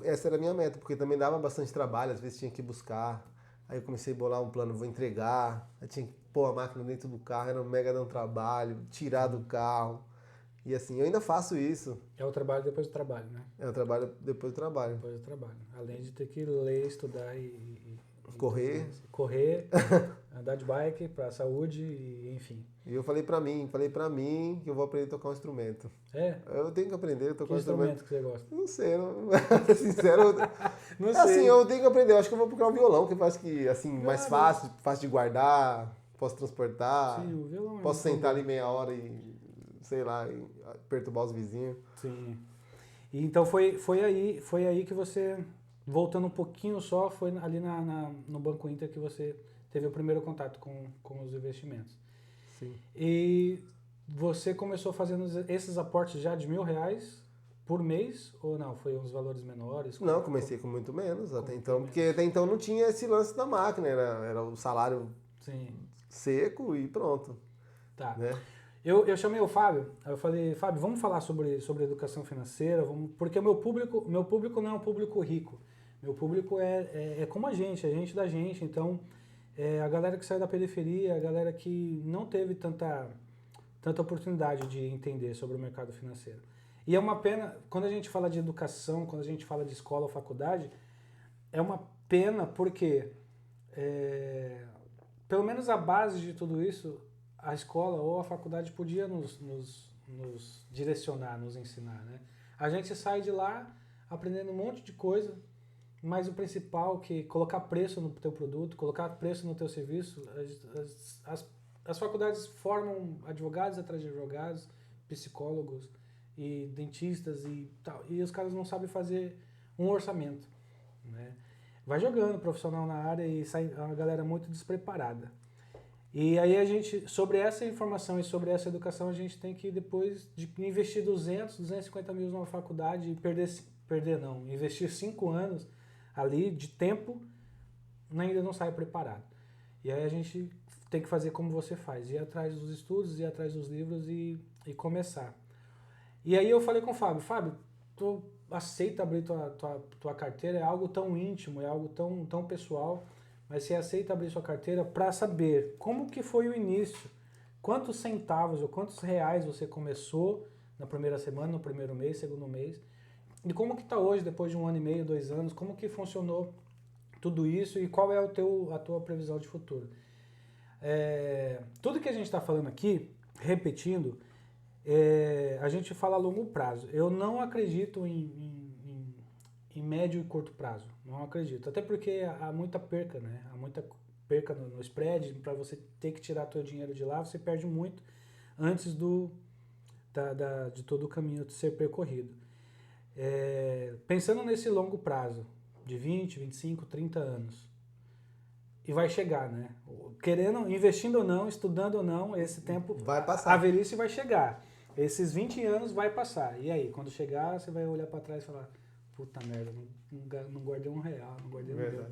essa era a minha meta, porque também dava bastante trabalho, às vezes tinha que buscar. Aí eu comecei a bolar um plano, vou entregar. Aí tinha que pôr a máquina dentro do carro, era um mega de um trabalho, tirar do carro. E assim, eu ainda faço isso. É o trabalho depois do trabalho, né? É o trabalho depois do trabalho. Depois do trabalho. Além de ter que ler, estudar e correr, andar de bike pra saúde, e, enfim. E eu falei pra mim que eu vou aprender a tocar um instrumento. É? Eu tenho que aprender a tocar um instrumento que você gosta? Não sei, pra ser sincero. Não Assim, sei. eu tenho que aprender. Eu acho que eu vou procurar um violão, que eu acho que, assim, mais fácil de guardar, posso transportar. Sim, o violão é posso sentar ali meia hora e, sei lá, e perturbar os vizinhos. Sim. E então foi aí que você, voltando um pouquinho só, foi ali no Banco Inter que você teve o primeiro contato com os investimentos. Sim. E você começou fazendo esses aportes já de R$1.000 por mês ou não? Foi uns valores menores? Não, comecei com muito menos até então, porque até então não tinha esse lance da máquina, era o salário seco e pronto. Tá. Né? Eu chamei o Fábio, eu falei, Fábio, vamos falar sobre educação financeira, porque o meu público não é um público rico. Meu público é como a gente da gente. Então, a galera que saiu da periferia, a galera que não teve tanta oportunidade de entender sobre o mercado financeiro. E é uma pena, quando a gente fala de educação, quando a gente fala de escola ou faculdade, é uma pena porque, pelo menos a base de tudo isso, a escola ou a faculdade podia nos direcionar, nos ensinar, né? A gente sai de lá aprendendo um monte de coisa, mas o principal, que colocar preço no teu produto, colocar preço no teu serviço. As faculdades formam advogados atrás de advogados, psicólogos e dentistas e tal, e os caras não sabem fazer um orçamento, né? Vai jogando profissional na área e sai uma galera muito despreparada. E aí sobre essa informação e sobre essa educação, a gente tem que, depois de investir 250 mil numa faculdade e investir 5 anos ali de tempo, ainda não sai preparado. E aí a gente tem que fazer como você faz, ir atrás dos estudos, ir atrás dos livros e começar. E aí eu falei com o Fábio, tô aceita abrir tua carteira, é algo tão íntimo, é algo tão pessoal, mas você aceita abrir sua carteira para saber como que foi o início, quantos centavos ou quantos reais você começou na primeira semana, no primeiro mês, segundo mês, e como que está hoje, depois de 1 ano e meio, 2 anos, como que funcionou tudo isso e qual é a tua previsão de futuro. Tudo que a gente está falando aqui, repetindo, a gente fala a longo prazo. Eu não acredito em médio e curto prazo. Não acredito. Até porque há muita perca, né? Há muita perca no spread. Para você ter que tirar teu dinheiro de lá, você perde muito antes de todo o caminho ser percorrido. Pensando nesse longo prazo, de 20, 25, 30 anos, e vai chegar, né? Querendo, investindo ou não, estudando ou não, esse tempo, vai passar. A velhice vai chegar. Esses 20 anos vai passar. E aí, quando chegar, você vai olhar para trás e falar, puta merda, não guardei R$1, não guardei R$1.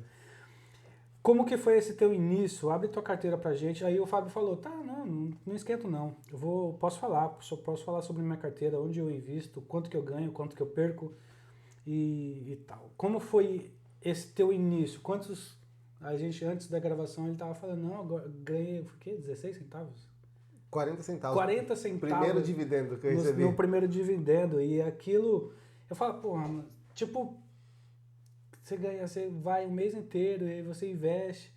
Como que foi esse teu início? Abre tua carteira pra gente. Aí o Fábio falou, tá, não esquento não. Posso falar sobre minha carteira, onde eu invisto, quanto que eu ganho, quanto que eu perco e tal. Como foi esse teu início? A gente, antes da gravação, ele tava falando, não, agora ganhei, o quê? 16 centavos? 40 centavos. 40 centavos. Primeiro dividendo que eu recebi. No primeiro dividendo. E aquilo, eu falo, porra, tipo, você vai o mês inteiro e aí você investe.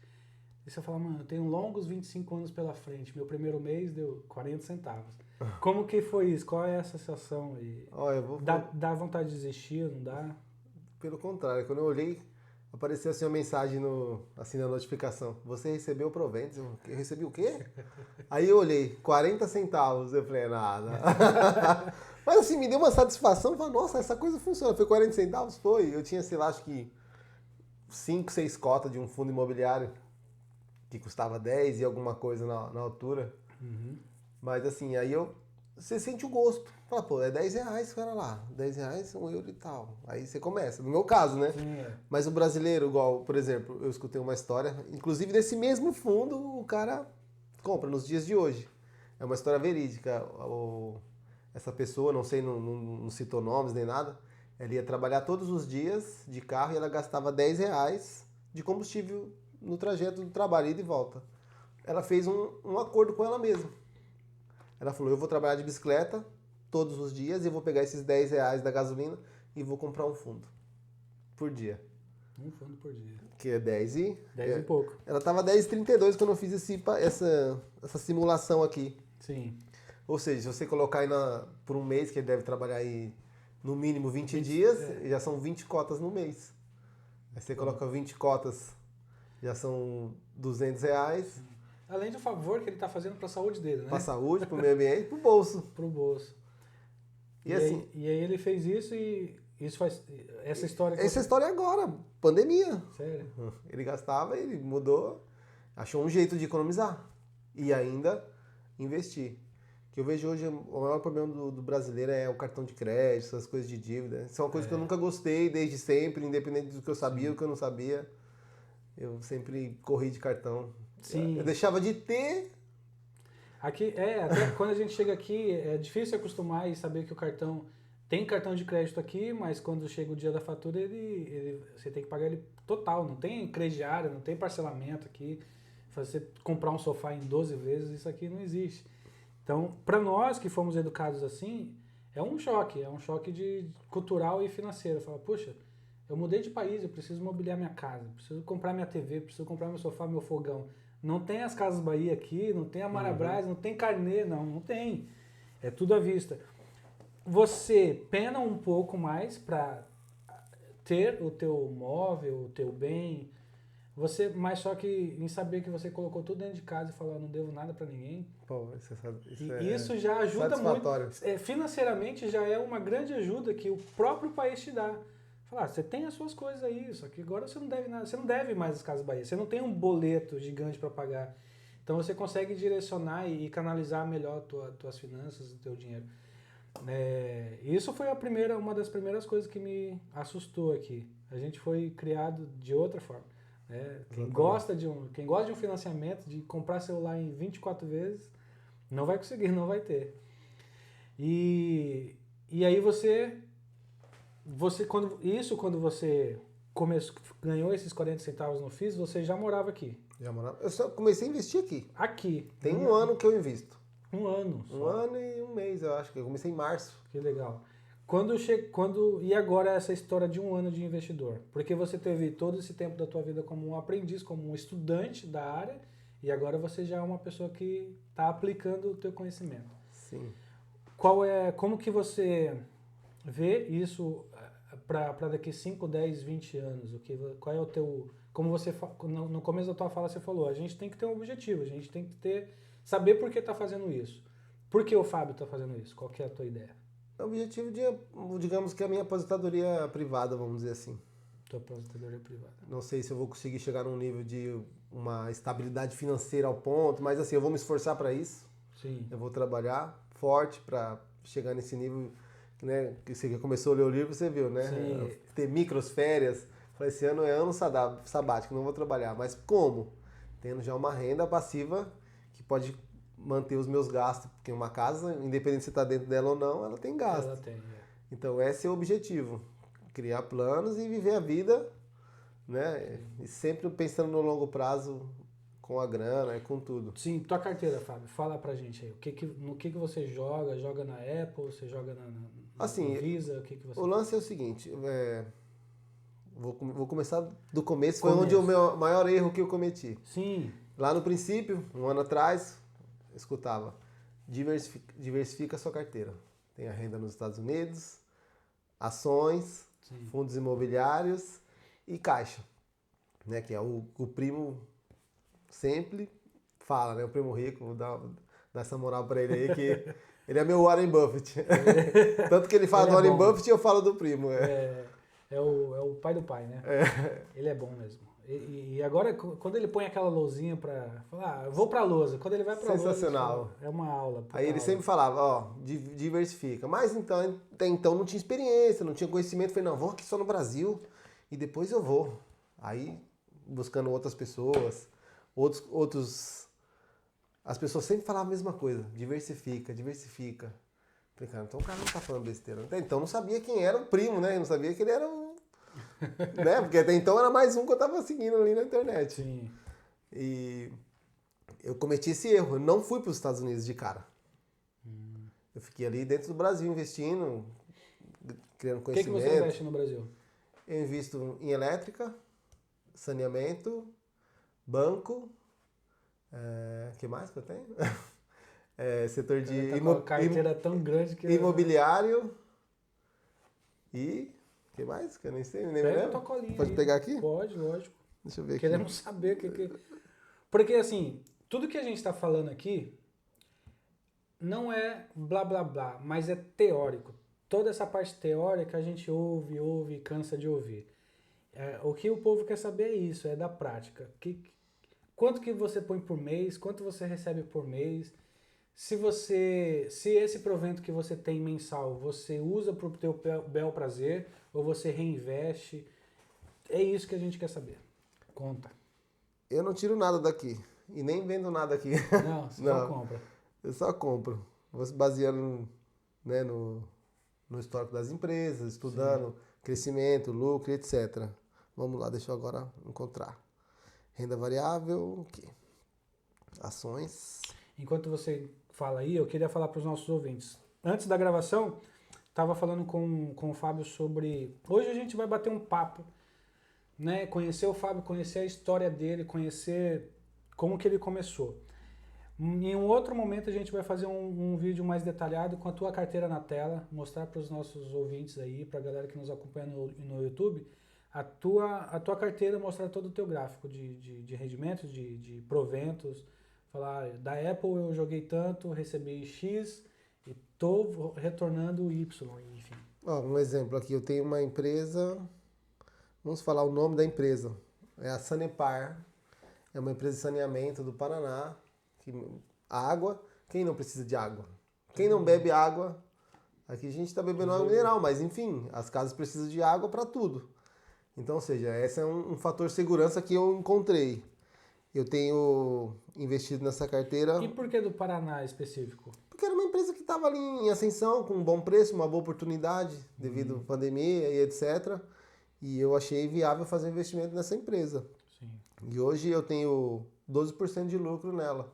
E você fala, mano, eu tenho longos 25 anos pela frente. Meu primeiro mês deu 40 centavos. Como que foi isso? Qual é essa sensação aí? Dá vontade de desistir, não dá? Pelo contrário, quando eu olhei, apareceu assim uma mensagem na notificação. Você recebeu o provento? Eu recebi o quê? Aí eu olhei, 40 centavos. Eu falei, nada. Mas assim, me deu uma satisfação. Eu falei, nossa, essa coisa funciona. Foi 40 centavos? Foi. Eu tinha, sei lá, acho que 5, 6 cotas de um fundo imobiliário que custava 10 e alguma coisa na altura. Uhum. Mas assim, aí você sente o gosto. Fala, pô, é R$10, cara lá. R$10, €1 e tal. Aí você começa. No meu caso, né? Sim, Mas o brasileiro, igual, por exemplo, eu escutei uma história, inclusive desse mesmo fundo, o cara compra nos dias de hoje. É uma história verídica. Essa pessoa, não sei, não citou nomes nem nada, ela ia trabalhar todos os dias de carro e ela gastava R$10 de combustível no trajeto do trabalho, ida e volta. Ela fez um acordo com ela mesma. Ela falou, eu vou trabalhar de bicicleta todos os dias e vou pegar esses R$10 da gasolina e vou comprar um fundo por dia. Um fundo por dia. Que é 10 e pouco. Ela tava 10,32 quando eu fiz essa simulação aqui. Sim. Ou seja, se você colocar aí por um mês, que ele deve trabalhar aí no mínimo 20 dias, já são 20 cotas no mês. Aí você coloca 20 cotas, já são R$200. Além do favor que ele está fazendo para a saúde dele, né? Para a saúde, para o meio ambiente, para o bolso. Para o bolso. E assim, aí ele fez isso e isso faz... Essa história... Essa história é agora, pandemia. Sério? Ele gastava, ele mudou, achou um jeito de economizar e ainda investir. Que eu vejo hoje, o maior problema do brasileiro é o cartão de crédito, essas coisas de dívida. Isso é uma coisa que eu nunca gostei desde sempre, independente do que eu sabia ou do que eu não sabia. Eu sempre corri de cartão. Sim. Eu deixava de ter. Aqui, até quando a gente chega aqui, é difícil se acostumar e saber que o cartão... Tem cartão de crédito aqui, mas quando chega o dia da fatura, você tem que pagar ele total. Não tem crediário, não tem parcelamento aqui. Você comprar um sofá em 12 vezes, isso aqui não existe. Então, para nós que fomos educados assim, é um choque de cultural e financeiro. Fala, puxa, eu mudei de país, eu preciso mobiliar minha casa, preciso comprar minha TV, preciso comprar meu sofá, meu fogão. Não tem as Casas Bahia aqui, não tem a Marabras, não tem carnê, não tem. É tudo à vista. Você pena um pouco mais para ter o teu móvel, o teu bem, mas só que em saber que você colocou tudo dentro de casa e falou, não devo nada para ninguém. Pô, isso já ajuda muito. Financeiramente já é uma grande ajuda que o próprio país te dá. Falar, você tem as suas coisas aí, só que agora você não deve nada, você não deve mais as Casas Bahia, você não tem um boleto gigante para pagar. Então você consegue direcionar e canalizar melhor tuas finanças, o teu dinheiro. Isso foi uma das primeiras coisas que me assustou aqui. A gente foi criado de outra forma. Quem gosta de um financiamento, de comprar celular em 24 vezes, não vai conseguir, não vai ter. E aí você quando você ganhou esses 40 centavos no FIS, você já morava aqui? Já morava. Eu só comecei a investir aqui. Aqui. Tem um ano que eu invisto. Um ano só. Um ano e um mês, eu acho que eu comecei em março. Que legal. E agora essa história de um ano de investidor? Porque você teve todo esse tempo da tua vida como um aprendiz, como um estudante da área, e agora você já é uma pessoa que está aplicando o teu conhecimento. Sim. Como que você vê isso para daqui 5, 10, 20 anos? Qual é o teu... Como você, no começo da tua fala você falou, a gente tem que ter um objetivo, a gente tem que saber por que está fazendo isso. Por que o Fábio está fazendo isso? Qual que é a tua ideia? O objetivo digamos que a minha aposentadoria privada, vamos dizer assim. Tua aposentadoria privada. Não sei se eu vou conseguir chegar num nível de uma estabilidade financeira ao ponto, mas assim, eu vou me esforçar para isso. Sim. Eu vou trabalhar forte para chegar nesse nível, né? Que você começou a ler o livro, você viu, né? Sim. Ter micros férias. Falei, esse ano é ano sabático, não vou trabalhar. Mas como? Tendo já uma renda passiva que pode manter os meus gastos, porque uma casa, independente se está dentro dela ou não, ela tem gasto. Ela tem, Então esse é o objetivo, criar planos e viver a vida, né? E sempre pensando no longo prazo, com a grana e com tudo. Sim, tua carteira, Fábio, fala pra gente aí. No que você joga? Joga na Apple? Você joga na Assim, Visa? O que você... O lance é o seguinte, vou começar do começo, foi onde o meu maior erro que eu cometi. Sim. Lá no princípio, um ano atrás, eu escutava, diversifica a sua carteira. Tem a renda nos Estados Unidos, ações, Sim. fundos imobiliários e caixa, né? Que é o primo sempre fala, né? O primo rico, vou dar essa moral pra ele aí, que ele é meu Warren Buffett. Tanto que ele fala do Warren Buffett e eu falo do primo. É o pai do pai, né? Ele é bom mesmo. E agora, quando ele põe aquela lousinha pra falar, eu vou pra lousa. Quando ele vai pra lousa, sensacional. É uma aula. Aí ele sempre falava, ó, diversifica. Mas então, até então não tinha experiência, não tinha conhecimento. Falei, não, vou aqui só no Brasil e depois eu vou. Aí, buscando outras pessoas, outros... As pessoas sempre falavam a mesma coisa, diversifica. Falei, cara, então o cara não tá falando besteira. Então não sabia quem era o primo, né? Eu não sabia que ele era um... né? Porque até então era mais um que eu tava seguindo ali na internet. Sim. E eu cometi esse erro. Eu não fui para os Estados Unidos de cara. Eu fiquei ali dentro do Brasil investindo, criando conhecimento. O que você investe no Brasil? Eu invisto em elétrica, saneamento, banco, que mais que eu tenho? Setor de carteira tão grande que imobiliário e que mais? Que eu nem sei, nem Pega a tua colinha. Pode pegar aqui? Pode, lógico. Deixa eu ver aqui. Queremos saber o que... Porque assim, tudo que a gente está falando aqui não é blá blá blá, mas é teórico. Toda essa parte teórica a gente ouve e cansa de ouvir. O que o povo quer saber é isso, é da prática. Quanto que você põe por mês, quanto você recebe por mês, se esse provento que você tem mensal, você usa para o teu bel prazer ou você reinveste, é isso que a gente quer saber. Conta. Eu não tiro nada daqui e nem vendo nada aqui. Não, você só compra. Eu só compro. Vou se baseando, né, no histórico das empresas, estudando crescimento, lucro, etc. Vamos lá, deixa eu agora encontrar. Renda variável, o quê? Ações. Enquanto você fala aí, eu queria falar para os nossos ouvintes. Antes da gravação, estava falando com o Fábio sobre... Hoje a gente vai bater um papo, né? Conhecer o Fábio, conhecer a história dele, conhecer como que ele começou. Em um outro momento a gente vai fazer um vídeo mais detalhado com a tua carteira na tela, mostrar para os nossos ouvintes aí, para a galera que nos acompanha no YouTube, a tua carteira, mostrar todo o teu gráfico de rendimentos, de proventos, falar, da Apple eu joguei tanto, recebi X e estou retornando Y, enfim. Um exemplo aqui, eu tenho uma empresa, vamos falar o nome da empresa, é a Sanepar, é uma empresa de saneamento do Paraná, a água, quem não precisa de água? Quem não bebe água? Aqui a gente está bebendo água mineral, mas enfim, as casas precisam de água para tudo. Então, ou seja, esse é um fator de segurança que eu encontrei. Eu tenho investido nessa carteira... E por que do Paraná específico? Porque era uma empresa que estava ali em ascensão, com um bom preço, uma boa oportunidade, devido à pandemia e etc. E eu achei viável fazer investimento nessa empresa. Sim. E hoje eu tenho 12% de lucro nela.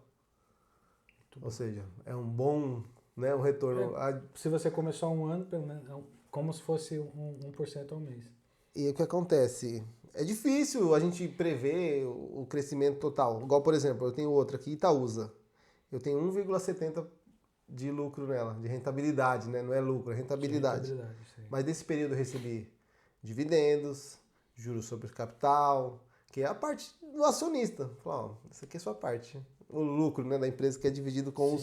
Ou seja, é um bom, né, um retorno. Se você começou há um ano, pelo menos, como se fosse 1% ao mês. E o que acontece? É difícil a gente prever o crescimento total. Igual, por exemplo, eu tenho outra aqui, Itaúsa. Eu tenho 1,70 de lucro nela, de rentabilidade, né? Não é lucro, é rentabilidade. Mas nesse período eu recebi dividendos, juros sobre capital, que é a parte do acionista. Falar, ó, essa aqui é a sua parte. O lucro, né, da empresa que é dividido com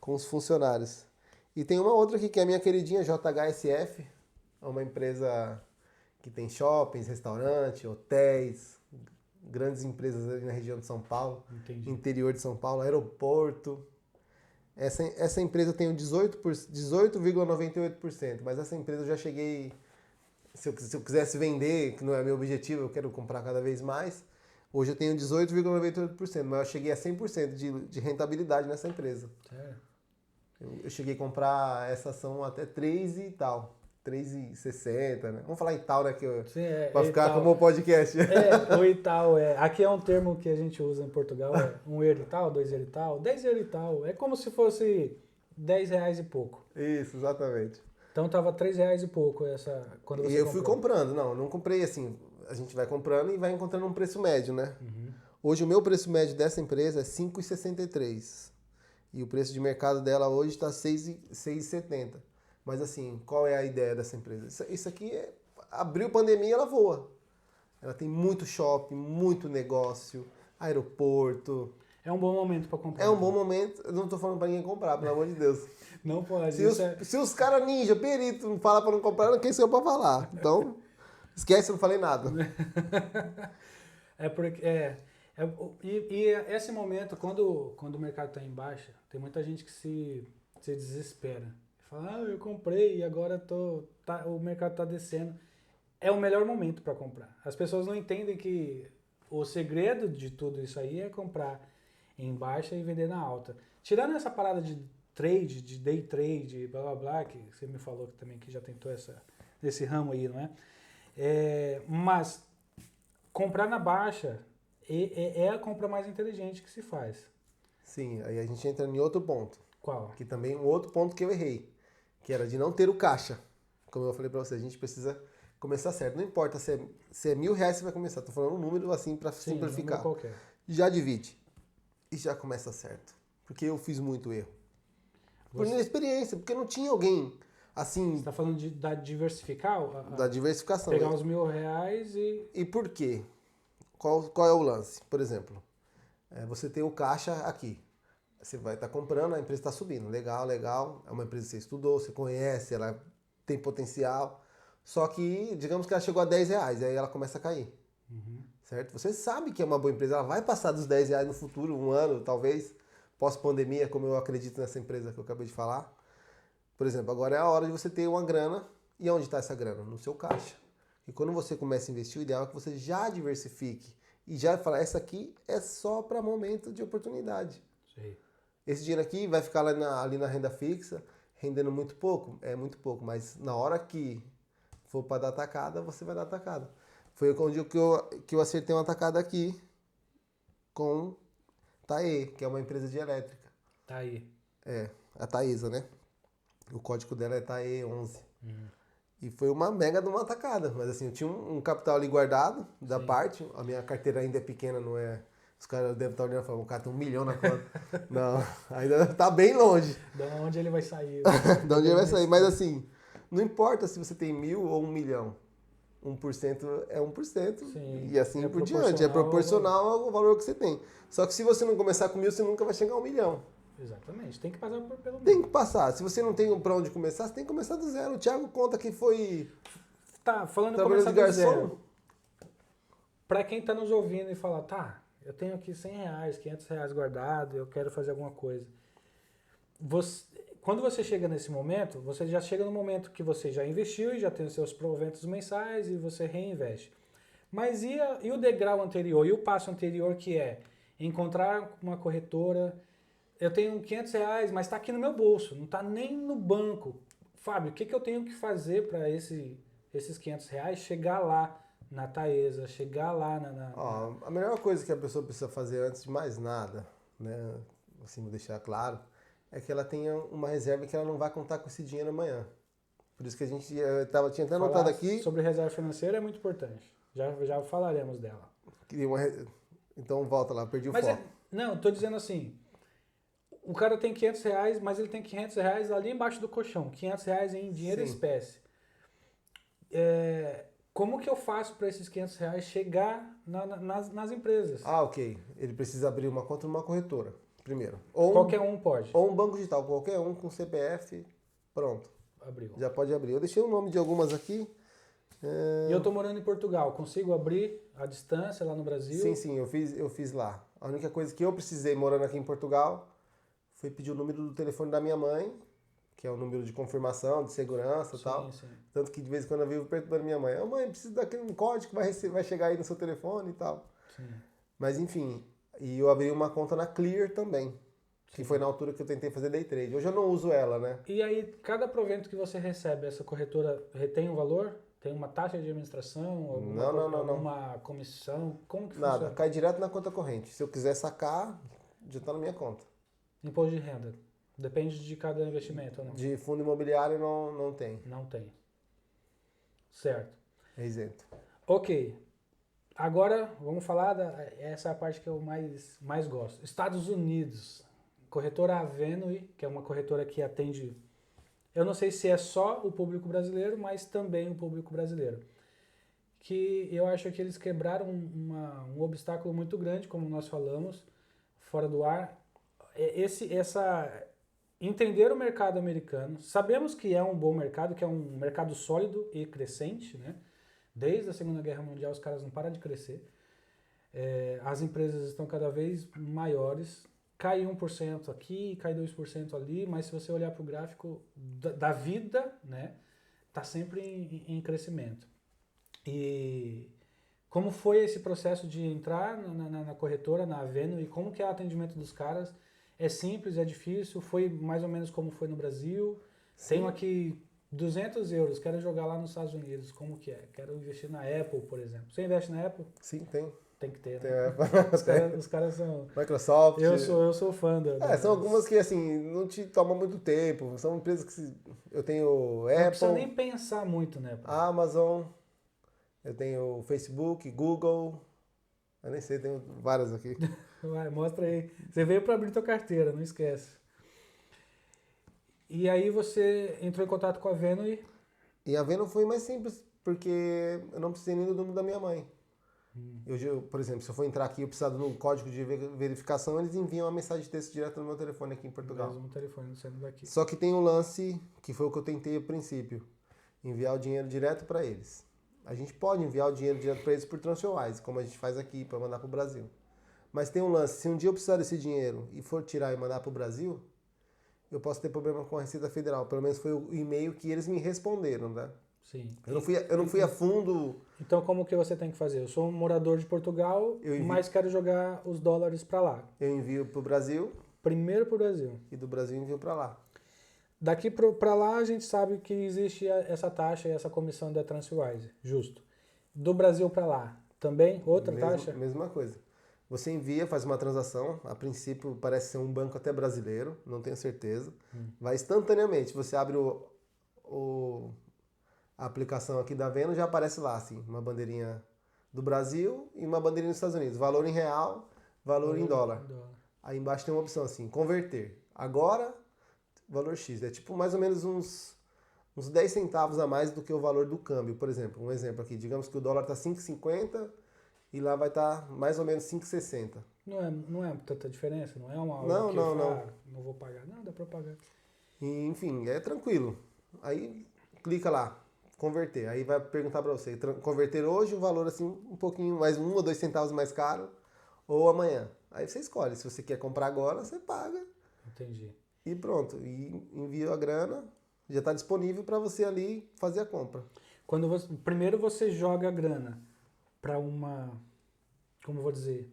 os funcionários. E tem uma outra aqui que é a minha queridinha JHSF, é uma empresa que tem shoppings, restaurantes, hotéis, grandes empresas ali na região de São Paulo, interior de São Paulo, aeroporto. Essa empresa eu tenho 18,98%, mas essa empresa eu já cheguei, se eu quisesse vender, que não é meu objetivo, eu quero comprar cada vez mais, hoje eu tenho 18,98%, mas eu cheguei a 100% de rentabilidade nessa empresa. Sério? Eu cheguei a comprar essa ação até 3 e tal. 3,60, né? Vamos falar em tal, né? Pra ficar como o podcast. O e tal. Aqui é um termo que a gente usa em Portugal, 1 euro e tal, 2 euro e tal, 10 euro e tal. É como se fosse 10 reais e pouco. Isso, exatamente. Então tava 3 reais e pouco quando você E eu fui comprando. Não comprei assim. A gente vai comprando e vai encontrando um preço médio, né? Uhum. Hoje o meu preço médio dessa empresa é 5,63. E o preço de mercado dela hoje está 6,70. Mas assim, qual é a ideia dessa empresa? Isso aqui abriu pandemia, ela voa. Ela tem muito shopping, muito negócio, aeroporto. É um bom momento para comprar. É um bom momento. Eu não estou falando para ninguém comprar, pelo amor de Deus. Não pode. Se os caras ninja, perito, não falam para não comprar, quem sou eu para falar? Então, esquece, eu não falei nada. E esse momento, quando o mercado está em baixa, tem muita gente que se desespera. Fala, eu comprei e agora o mercado está descendo. É o melhor momento para comprar. As pessoas não entendem que o segredo de tudo isso aí é comprar em baixa e vender na alta. Tirando essa parada de trade, de day trade, blá blá blá, que você me falou também que já tentou esse ramo aí, não é? Mas comprar na baixa é a compra mais inteligente que se faz. Sim, aí a gente entra em outro ponto. Qual? Que também um outro ponto que eu errei. Que era de não ter o caixa. Como eu falei pra você, a gente precisa começar certo. Não importa se é R$1.000 você vai começar. Tô falando um número assim pra simplificar. Um número qualquer. Já divide. E já começa certo. Porque eu fiz muito erro. Por minha experiência. Porque não tinha alguém assim... Você tá falando da diversificar? Da diversificação. Pegar os R$1.000 e... E por quê? Qual é o lance? Por exemplo, você tem o caixa aqui. Você vai estar comprando, a empresa está subindo. Legal. É uma empresa que você estudou, você conhece, ela tem potencial. Só que, digamos que ela chegou a R$10, aí ela começa a cair. Uhum. Certo? Você sabe que é uma boa empresa, ela vai passar dos R$10 no futuro, um ano, talvez, pós-pandemia, como eu acredito nessa empresa que eu acabei de falar. Por exemplo, agora é a hora de você ter uma grana. E onde está essa grana? No seu caixa. E quando você começa a investir, o ideal é que você já diversifique. E já fala, essa aqui é só para momento de oportunidade. Sim. Esse dinheiro aqui vai ficar ali na renda fixa, rendendo muito pouco? É muito pouco, mas na hora que for para dar atacada, você vai dar atacada. Foi onde que eu acertei uma atacada aqui com Tae, que é uma empresa de elétrica. Tae. A Taesa, né? O código dela é Tae11. Uhum. E foi uma mega de uma atacada. Mas assim, eu tinha um capital ali guardado da parte. A minha carteira ainda é pequena, não é... Os caras devem estar olhando e falando, o cara tem 1 milhão na conta. Não, ainda tá bem longe. Da onde ele vai sair? Da onde ele vai sair. Mas assim, não importa se você tem 1.000 ou 1 milhão. 1% é 1%. Sim, E assim por diante. É proporcional ao valor que você tem. Só que se você não começar com 1.000, você nunca vai chegar a 1 milhão. Exatamente. Tem que passar pelo Tem que passar. Se você não tem pra onde começar, você tem que começar do zero. O Thiago conta que foi... Tá, falando trabalhando começar de do garçom. zero. Pra quem tá nos ouvindo e fala, tá, eu tenho aqui R$100, R$500 guardado, eu quero fazer alguma coisa. Quando você chega nesse momento, você já chega no momento que você já investiu e já tem os seus proventos mensais e você reinveste. Mas e o degrau anterior, e o passo anterior, que é encontrar uma corretora, eu tenho R$ 500, mas está aqui no meu bolso, não está nem no banco. Fábio, o que eu tenho que fazer para esses R$ 500 chegar lá na Taesa, chegar lá Ó, a melhor coisa que a pessoa precisa fazer antes de mais nada, né, assim, vou deixar claro, é que ela tenha uma reserva que ela não vai contar com esse dinheiro amanhã. Por isso que tinha até anotado aqui. Sobre reserva financeira é muito importante. Já falaremos dela. Então volta lá, perdi o foco. Não, estou dizendo assim, o cara tem R$ 500, mas ele tem R$ 500 ali embaixo do colchão, R$ 500 em dinheiro e espécie. Como que eu faço para esses R$ 500 chegar nas empresas? Ok. Ele precisa abrir uma conta numa corretora, primeiro. Qualquer um pode. Ou um banco digital, qualquer um com CPF, pronto. Abriu. Já pode abrir. Eu deixei o nome de algumas aqui. E eu estou morando em Portugal, consigo abrir à distância lá no Brasil? Sim, eu fiz lá. A única coisa que eu precisei morando aqui em Portugal foi pedir o número do telefone da minha mãe, que é o número de confirmação, de segurança e tal. Sim. Tanto que de vez em quando eu vivo perguntando da minha mãe, mãe, preciso daquele código que vai chegar aí no seu telefone e tal. Sim. Mas enfim, e eu abri uma conta na Clear também, que foi na altura que eu tentei fazer day trade. Hoje eu não uso ela, né? E aí, cada provento que você recebe, essa corretora retém um valor? Tem uma taxa de administração? Alguma comissão? Como que funciona? Nada, cai direto na conta corrente. Se eu quiser sacar, já está na minha conta. Imposto de renda? Depende de cada investimento ou não? De fundo imobiliário não tem. Não tem. Certo. É isento. Ok. Agora, vamos falar essa é a parte que eu mais gosto. Estados Unidos. Corretora Avenue, que é uma corretora que atende... Eu não sei se é só o público brasileiro, mas também o público brasileiro. Que eu acho que eles quebraram um obstáculo muito grande, como nós falamos, fora do ar. Entender o mercado americano. Sabemos que é um bom mercado, que é um mercado sólido e crescente, né? Desde a Segunda Guerra Mundial os caras não param de crescer. As empresas estão cada vez maiores. Cai 1% aqui, cai 2% ali, mas se você olhar para o gráfico da vida, né, tá sempre em crescimento. E como foi esse processo de entrar na corretora, na Avenue, e como que é o atendimento dos caras? É simples, é difícil? Foi mais ou menos como foi no Brasil? Sim. Tenho aqui 200 euros, quero jogar lá nos Estados Unidos, como que é? Quero investir na Apple, por exemplo. Você investe na Apple? Sim, tem. Tem que ter, tem, né? Os caras são... Microsoft. Eu sou fã são algumas que, assim, não te tomam muito tempo. São empresas que... Eu tenho Apple... Não precisa nem pensar muito, né? Amazon. Eu tenho Facebook, Google... Eu nem sei, tenho várias aqui. Vai, mostra aí. Você veio para abrir tua carteira, não esquece. E aí você entrou em contato com a Avenue? E a Avenue foi mais simples, porque eu não precisei nem do número da minha mãe. Eu, por exemplo, se eu for entrar aqui e eu precisar do código de verificação, eles enviam uma mensagem de texto direto no meu telefone aqui em Portugal. Mesmo telefone saindo daqui. Só que tem um lance, que foi o que eu tentei a princípio, enviar o dinheiro direto para eles. A gente pode enviar o dinheiro direto para eles por TransferWise, como a gente faz aqui, para mandar para o Brasil. Mas tem um lance, se um dia eu precisar desse dinheiro e for tirar e mandar para o Brasil, eu posso ter problema com a Receita Federal. Pelo menos foi o e-mail que eles me responderam, né? Sim. Eu não fui a fundo. Então como que você tem que fazer? Eu sou um morador de Portugal, mas quero jogar os dólares para lá. Eu envio para o Brasil. Primeiro para o Brasil. E do Brasil envio para lá. Daqui para lá a gente sabe que existe essa taxa e essa comissão da TransferWise, justo. Do Brasil para lá, também outra taxa? Mesma coisa. Você envia, faz uma transação, a princípio parece ser um banco até brasileiro, não tenho certeza. Vai instantaneamente, você abre a aplicação aqui da Avenue, já aparece lá, assim, uma bandeirinha do Brasil e uma bandeirinha dos Estados Unidos. Valor em real, valor em dólar. Aí embaixo tem uma opção assim, converter. Agora, valor X. É tipo mais ou menos uns 10 centavos a mais do que o valor do câmbio. Por exemplo, um exemplo aqui, digamos que o dólar está 5,50 e lá vai estar mais ou menos 5,60. Não é tanta diferença? Não é uma hora não, que não, não vou pagar? Não, dá para pagar. E, enfim, é tranquilo. Aí clica lá, converter. Aí vai perguntar para você, converter hoje o valor assim um pouquinho mais, 1 ou 2 centavos mais caro ou amanhã. Aí você escolhe, se você quer comprar agora, você paga. Entendi. E pronto, e envia a grana, já está disponível para você ali fazer a compra. Primeiro você joga a grana para como eu vou dizer,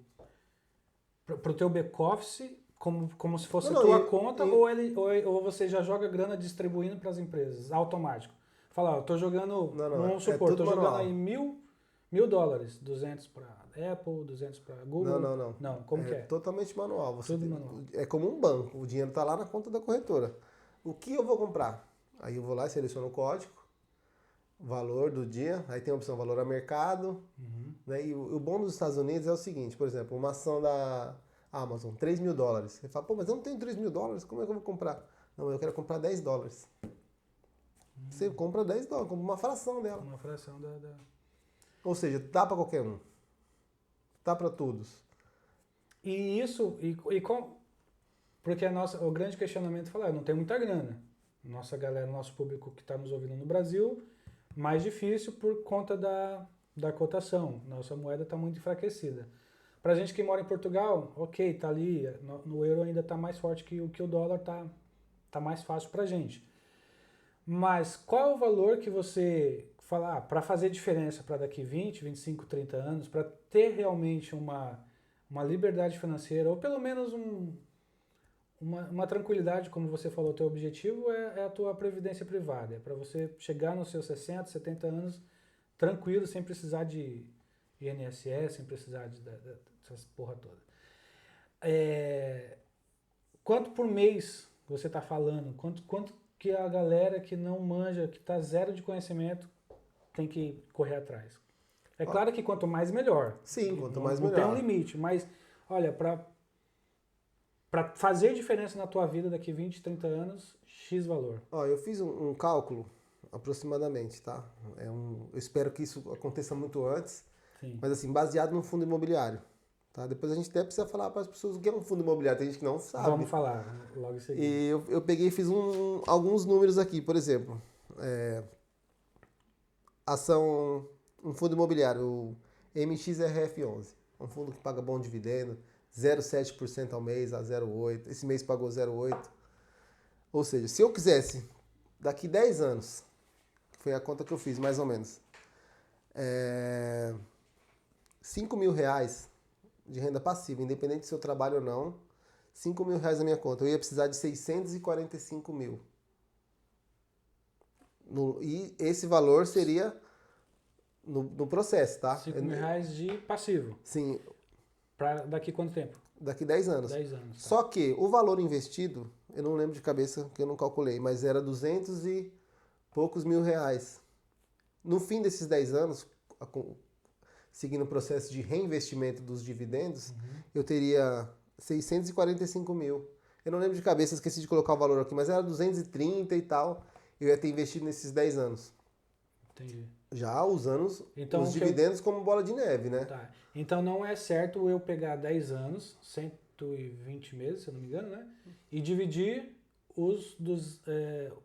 para o teu back-office, como se fosse Não, a tua não, conta ou você já joga grana distribuindo para as empresas, automático? Fala, ó, eu tô jogando, Não, vamos é supor, tudo tô jogando manual. aí mil dólares, 200 para Apple, 200 para Google. Não. Não, como que É é? totalmente manual. Tudo manual. É como um banco, o dinheiro está lá na conta da corretora. O que eu vou comprar? Aí eu vou lá e seleciono o código, valor do dia, aí tem a opção valor a mercado, né? E o bom dos Estados Unidos é o seguinte, por exemplo, uma ação da Amazon, 3 mil dólares. Você fala, pô, mas eu não tenho 3 mil dólares, como é que eu vou comprar? Não, eu quero comprar 10 dólares. Você compra 10 dólares, compra uma fração dela. Uma fração da... Ou seja, dá para qualquer um. Dá para todos. E isso, porque o grande questionamento é falar, não tem muita grana. Nossa galera, nosso público que está nos ouvindo no Brasil, mais difícil por conta da cotação. Nossa moeda está muito enfraquecida. Para gente que mora em Portugal, ok, tá ali, no euro ainda está mais forte que o dólar, tá mais fácil para gente. Mas qual é o valor que você fala, para fazer diferença para daqui 20, 25, 30 anos, para ter realmente uma liberdade financeira, ou pelo menos uma tranquilidade, como você falou, o teu objetivo é a tua previdência privada, é para você chegar nos seus 60, 70 anos tranquilo, sem precisar de INSS, sem precisar dessas porra toda. Quanto por mês você está falando? Quanto que a galera que não manja, que está zero de conhecimento, tem que correr atrás? É claro que quanto mais melhor. Sim, quanto mais não melhor. Não tem um limite, mas olha, para fazer diferença na tua vida daqui 20, 30 anos, X valor. Ó, eu fiz um cálculo aproximadamente, tá? Eu espero que isso aconteça muito antes, Sim. mas assim, baseado num fundo imobiliário. Tá? Depois a gente até precisa falar para as pessoas o que é um fundo imobiliário, tem gente que não sabe. Vamos falar logo em seguida. E eu peguei e fiz alguns números aqui, por exemplo, um fundo imobiliário, o MXRF11, um fundo que paga bom dividendo, 0,7% ao mês a 0,8%, esse mês pagou 0,8%. Ou seja, se eu quisesse, daqui 10 anos, que foi a conta que eu fiz mais ou menos, 5 mil reais de renda passiva, independente se eu trabalho ou não, 5 mil reais na minha conta, eu ia precisar de 645 mil. E esse valor seria no processo, tá? 5 mil reais de passivo. Sim. Para daqui quanto tempo? Daqui 10 anos. 10 anos. Tá. Só que o valor investido, eu não lembro de cabeça, que eu não calculei, mas era 200 e poucos mil reais. No fim desses 10 anos, seguindo o processo de reinvestimento dos dividendos, eu teria 645 mil. Eu não lembro de cabeça, esqueci de colocar o valor aqui, mas era 230 e tal. Eu ia ter investido nesses 10 anos. Entendi. Já usando então, os dividendos como bola de neve, né? Tá. Então não é certo eu pegar 10 anos, 120 meses, se eu não me engano, né? E dividir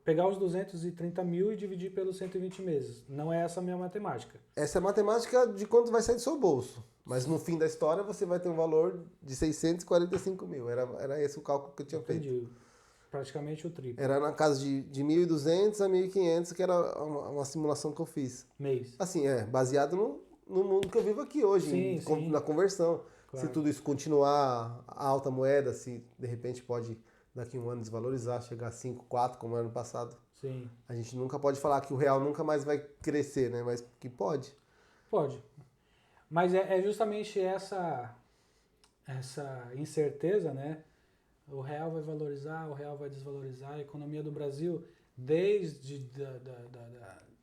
pegar os 230 mil e dividir pelos 120 meses. Não é essa a minha matemática. Essa é a matemática de quanto vai sair do seu bolso. Mas no fim da história você vai ter um valor de 645 mil. Era esse o cálculo que eu tinha feito. Praticamente o triplo. Era na casa de 1.200 a 1.500, que era uma simulação que eu fiz. Mês. Assim, baseado no mundo que eu vivo aqui hoje, sim. na conversão. Claro. Se tudo isso continuar a alta moeda, se de repente pode daqui a um ano desvalorizar, chegar a 5, 4, como era no passado. Sim. A gente nunca pode falar que o real nunca mais vai crescer, né? Mas que pode. Pode. Mas é justamente essa incerteza, né? O real vai valorizar, o real vai desvalorizar. A economia do Brasil, desde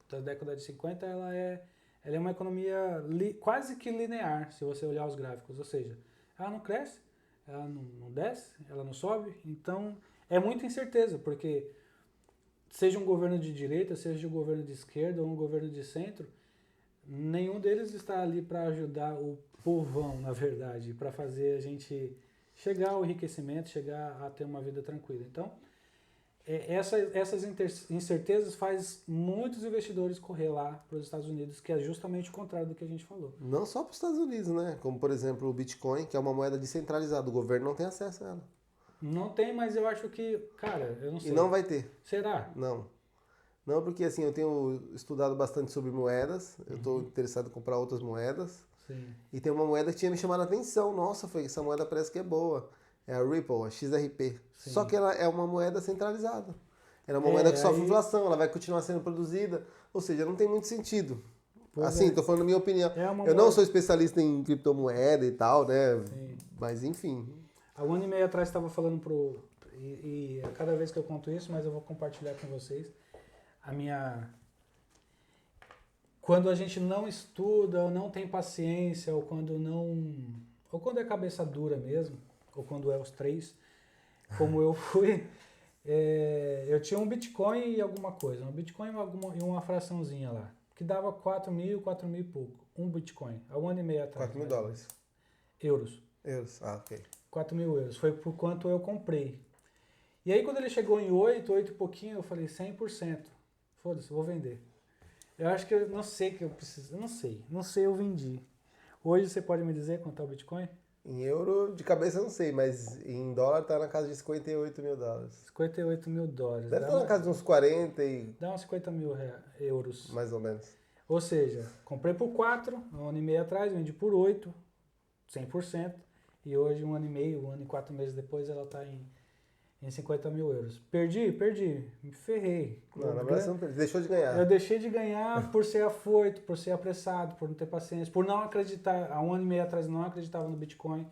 da década de 50, ela é uma economia quase que linear, se você olhar os gráficos. Ou seja, ela não cresce, ela não desce, ela não sobe. Então, é muita incerteza, porque seja um governo de direita, seja um governo de esquerda ou um governo de centro, nenhum deles está ali para ajudar o povão, na verdade, para fazer a gente chegar ao enriquecimento, chegar a ter uma vida tranquila. Então, essas incertezas faz muitos investidores correr lá para os Estados Unidos, que é justamente o contrário do que a gente falou. Não só para os Estados Unidos, né? Como, por exemplo, o Bitcoin, que é uma moeda descentralizada. O governo não tem acesso a ela. Não tem, mas eu acho que, cara, eu não sei. E não vai ter. Será? Não. Não, porque assim, eu tenho estudado bastante sobre moedas. Eu estou interessado em comprar outras moedas. Sim. E tem uma moeda que tinha me chamado a atenção. Nossa, essa moeda parece que é boa. É a Ripple, a XRP. Sim. Só que ela é uma moeda centralizada. Ela é uma moeda que sofre inflação, ela vai continuar sendo produzida. Ou seja, não tem muito sentido. Assim, tô falando a minha opinião. Eu não sou especialista em criptomoeda e tal, né? Sim. Mas enfim. Há 1 ano e meio atrás estava falando e cada vez que eu conto isso, mas eu vou compartilhar com vocês quando a gente não estuda, ou não tem paciência, ou quando é cabeça dura mesmo, ou quando é os três, como eu fui, eu tinha um Bitcoin e alguma coisa, um Bitcoin e uma fraçãozinha lá, que dava 4 mil e pouco, um Bitcoin, há 1 ano e meio atrás. 4 mil dólares. Euros. Euros, ok. 4 mil euros, foi por quanto eu comprei. E aí quando ele chegou em 8 e pouquinho, eu falei 100%. Foda-se, vou vender. Eu acho que eu não sei que eu preciso, eu não sei, eu vendi. Hoje você pode me dizer quanto é o Bitcoin? Em euro, de cabeça eu não sei, mas em dólar tá na casa de 58 mil dólares. 58 mil dólares. Deve estar na casa de uns 40 e... Dá uns 50 mil euros. Mais ou menos. Ou seja, comprei por 4, 1 ano e meio atrás, vendi por 8, 100%. E hoje, 1 ano e meio, 1 ano e 4 meses depois, ela está em 50 mil euros. Perdi, me ferrei. Não, na verdade você não deixou de ganhar. Eu deixei de ganhar por ser afoito, por ser apressado, por não ter paciência, por não acreditar. Há 1 ano e meio atrás não acreditava no Bitcoin.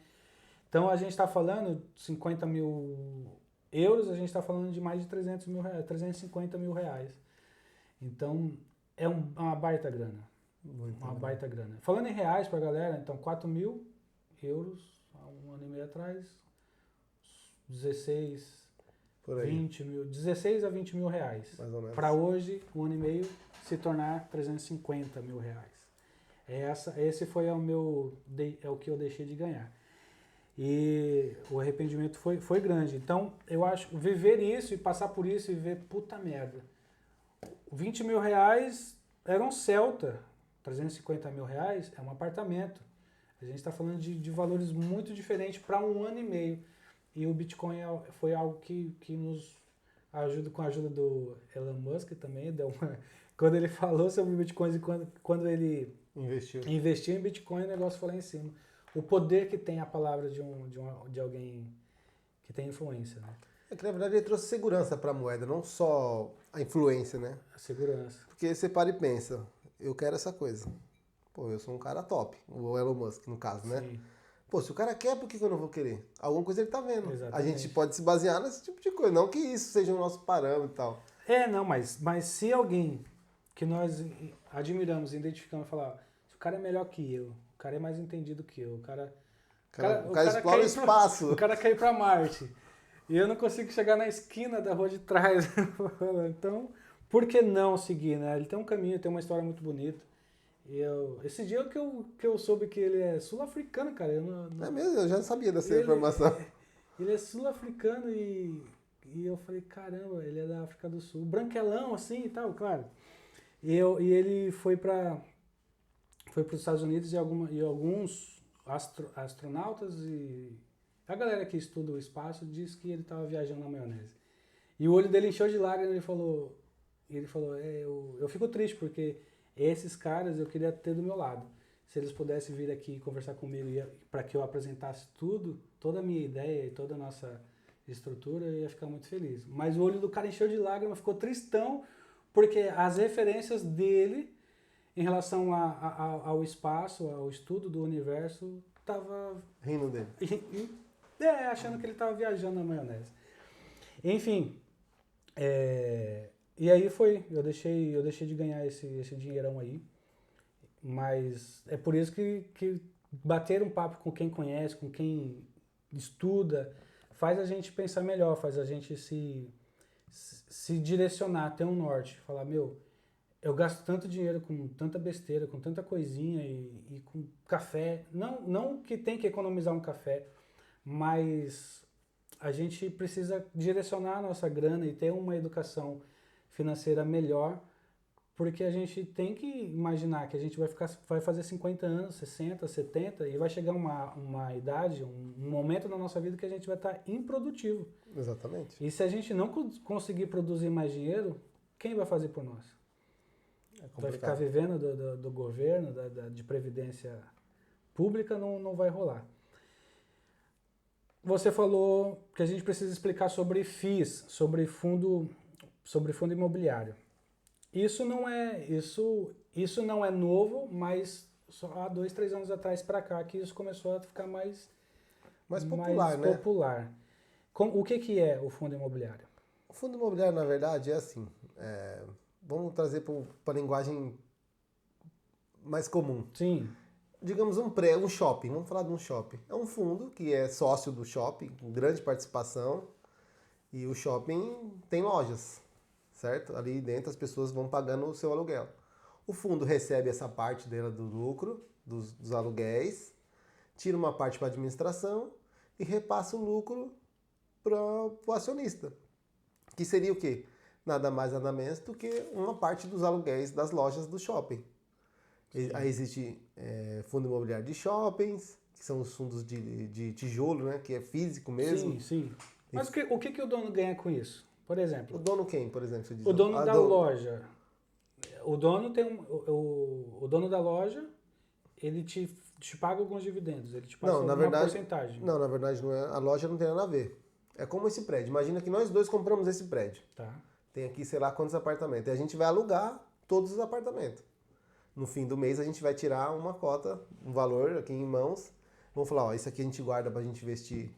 Então a gente está falando de 50 mil euros, a gente está falando de mais de 300 mil reais, 350 mil reais. Então é uma baita grana. Uma baita grana. Falando em reais para a galera, então 4 mil euros há 1 ano e meio atrás, 16, por aí. 20 mil, 16 a 20 mil reais. Mais ou menos. Para hoje, 1 ano e meio, se tornar 350 mil reais. Esse foi o que eu deixei de ganhar. E o arrependimento foi grande. Então, eu acho, viver isso e passar por isso e ver, puta merda. 20 mil reais era um Celta, 350 mil reais é um apartamento. A gente está falando de valores muito diferentes para 1 ano e meio. E o Bitcoin foi algo que nos ajuda, com a ajuda do Elon Musk também. Quando ele falou sobre o Bitcoin e quando ele investiu em Bitcoin, o negócio foi lá em cima. O poder que tem a palavra de alguém que tem influência, né? É que na verdade ele trouxe segurança para a moeda, não só a influência, né? A segurança. Porque você para e pensa, eu quero essa coisa. Pô, eu sou um cara top, o Elon Musk no caso, né? Sim. Pô, se o cara quer, por que eu não vou querer? Alguma coisa ele tá vendo. Exatamente. A gente pode se basear nesse tipo de coisa, não que isso seja o nosso parâmetro e tal. Não, mas se alguém que nós admiramos, identificamos, falar, se o cara é melhor que eu, o cara é mais entendido que eu, o cara explora o espaço. O cara quer ir pra Marte. E eu não consigo chegar na esquina da rua de trás. Então, por que não seguir, né? Ele tem um caminho, tem uma história muito bonita. E esse dia que eu soube que ele é sul-africano, cara. É mesmo? Eu já não sabia dessa informação. Ele é sul-africano e eu falei, caramba, ele é da África do Sul. Branquelão, assim e tal, claro. E ele foi para os Estados Unidos e alguns astronautas e a galera que estuda o espaço diz que ele estava viajando na maionese. E o olho dele encheu de lágrimas e ele falou, eu fico triste porque esses caras eu queria ter do meu lado. Se eles pudessem vir aqui conversar comigo para que eu apresentasse toda a minha ideia e toda a nossa estrutura, eu ia ficar muito feliz. Mas o olho do cara encheu de lágrimas, ficou tristão, porque as referências dele em relação ao espaço, ao estudo do universo, tava rindo dele. Achando que ele estava viajando na maionese. Enfim, e aí eu deixei de ganhar esse dinheirão aí, mas é por isso que bater um papo com quem conhece, com quem estuda, faz a gente pensar melhor, faz a gente se direcionar, ter um norte, falar, eu gasto tanto dinheiro com tanta besteira, com tanta coisinha e com café, não que tem que economizar um café, mas a gente precisa direcionar a nossa grana e ter uma educação financeira melhor, porque a gente tem que imaginar que a gente vai fazer 50 anos, 60, 70 e vai chegar uma idade, um momento na nossa vida que a gente vai estar improdutivo. Exatamente. E se a gente não conseguir produzir mais dinheiro, quem vai fazer por nós? Vai ficar vivendo do governo, de previdência pública, não vai rolar. você falou que a gente precisa explicar sobre FIIs, sobre fundo imobiliário. Isso não é novo, mas só há 2, 3 anos atrás para cá que isso começou a ficar mais popular, né? popular. O que é o fundo imobiliário? O fundo imobiliário, na verdade, é assim. Vamos trazer para a linguagem mais comum. Sim. Digamos um shopping, vamos falar de um shopping. É um fundo que é sócio do shopping, com grande participação, e o shopping tem lojas, certo? Ali dentro as pessoas vão pagando o seu aluguel. O fundo recebe essa parte dela do lucro, dos aluguéis, tira uma parte para a administração e repassa o lucro para o acionista. Que seria o quê? Nada mais, nada menos do que uma parte dos aluguéis das lojas do shopping. Sim. Aí existe fundo imobiliário de shoppings, que são os fundos de tijolo, né? Que é físico mesmo. Sim, sim. Mas o que o dono ganha com isso? Por exemplo. O dono quem, por exemplo? Você diz? O dono da loja. O dono tem o dono da loja, ele te paga alguns dividendos, ele te passa uma porcentagem. Não, na verdade não é, a loja não tem nada a ver. É como esse prédio. Imagina que nós dois compramos esse prédio. Tá. Tem aqui, sei lá, quantos apartamentos. E a gente vai alugar todos os apartamentos. No fim do mês a gente vai tirar uma cota, um valor aqui em mãos. Vamos falar, ó, isso aqui a gente guarda pra gente investir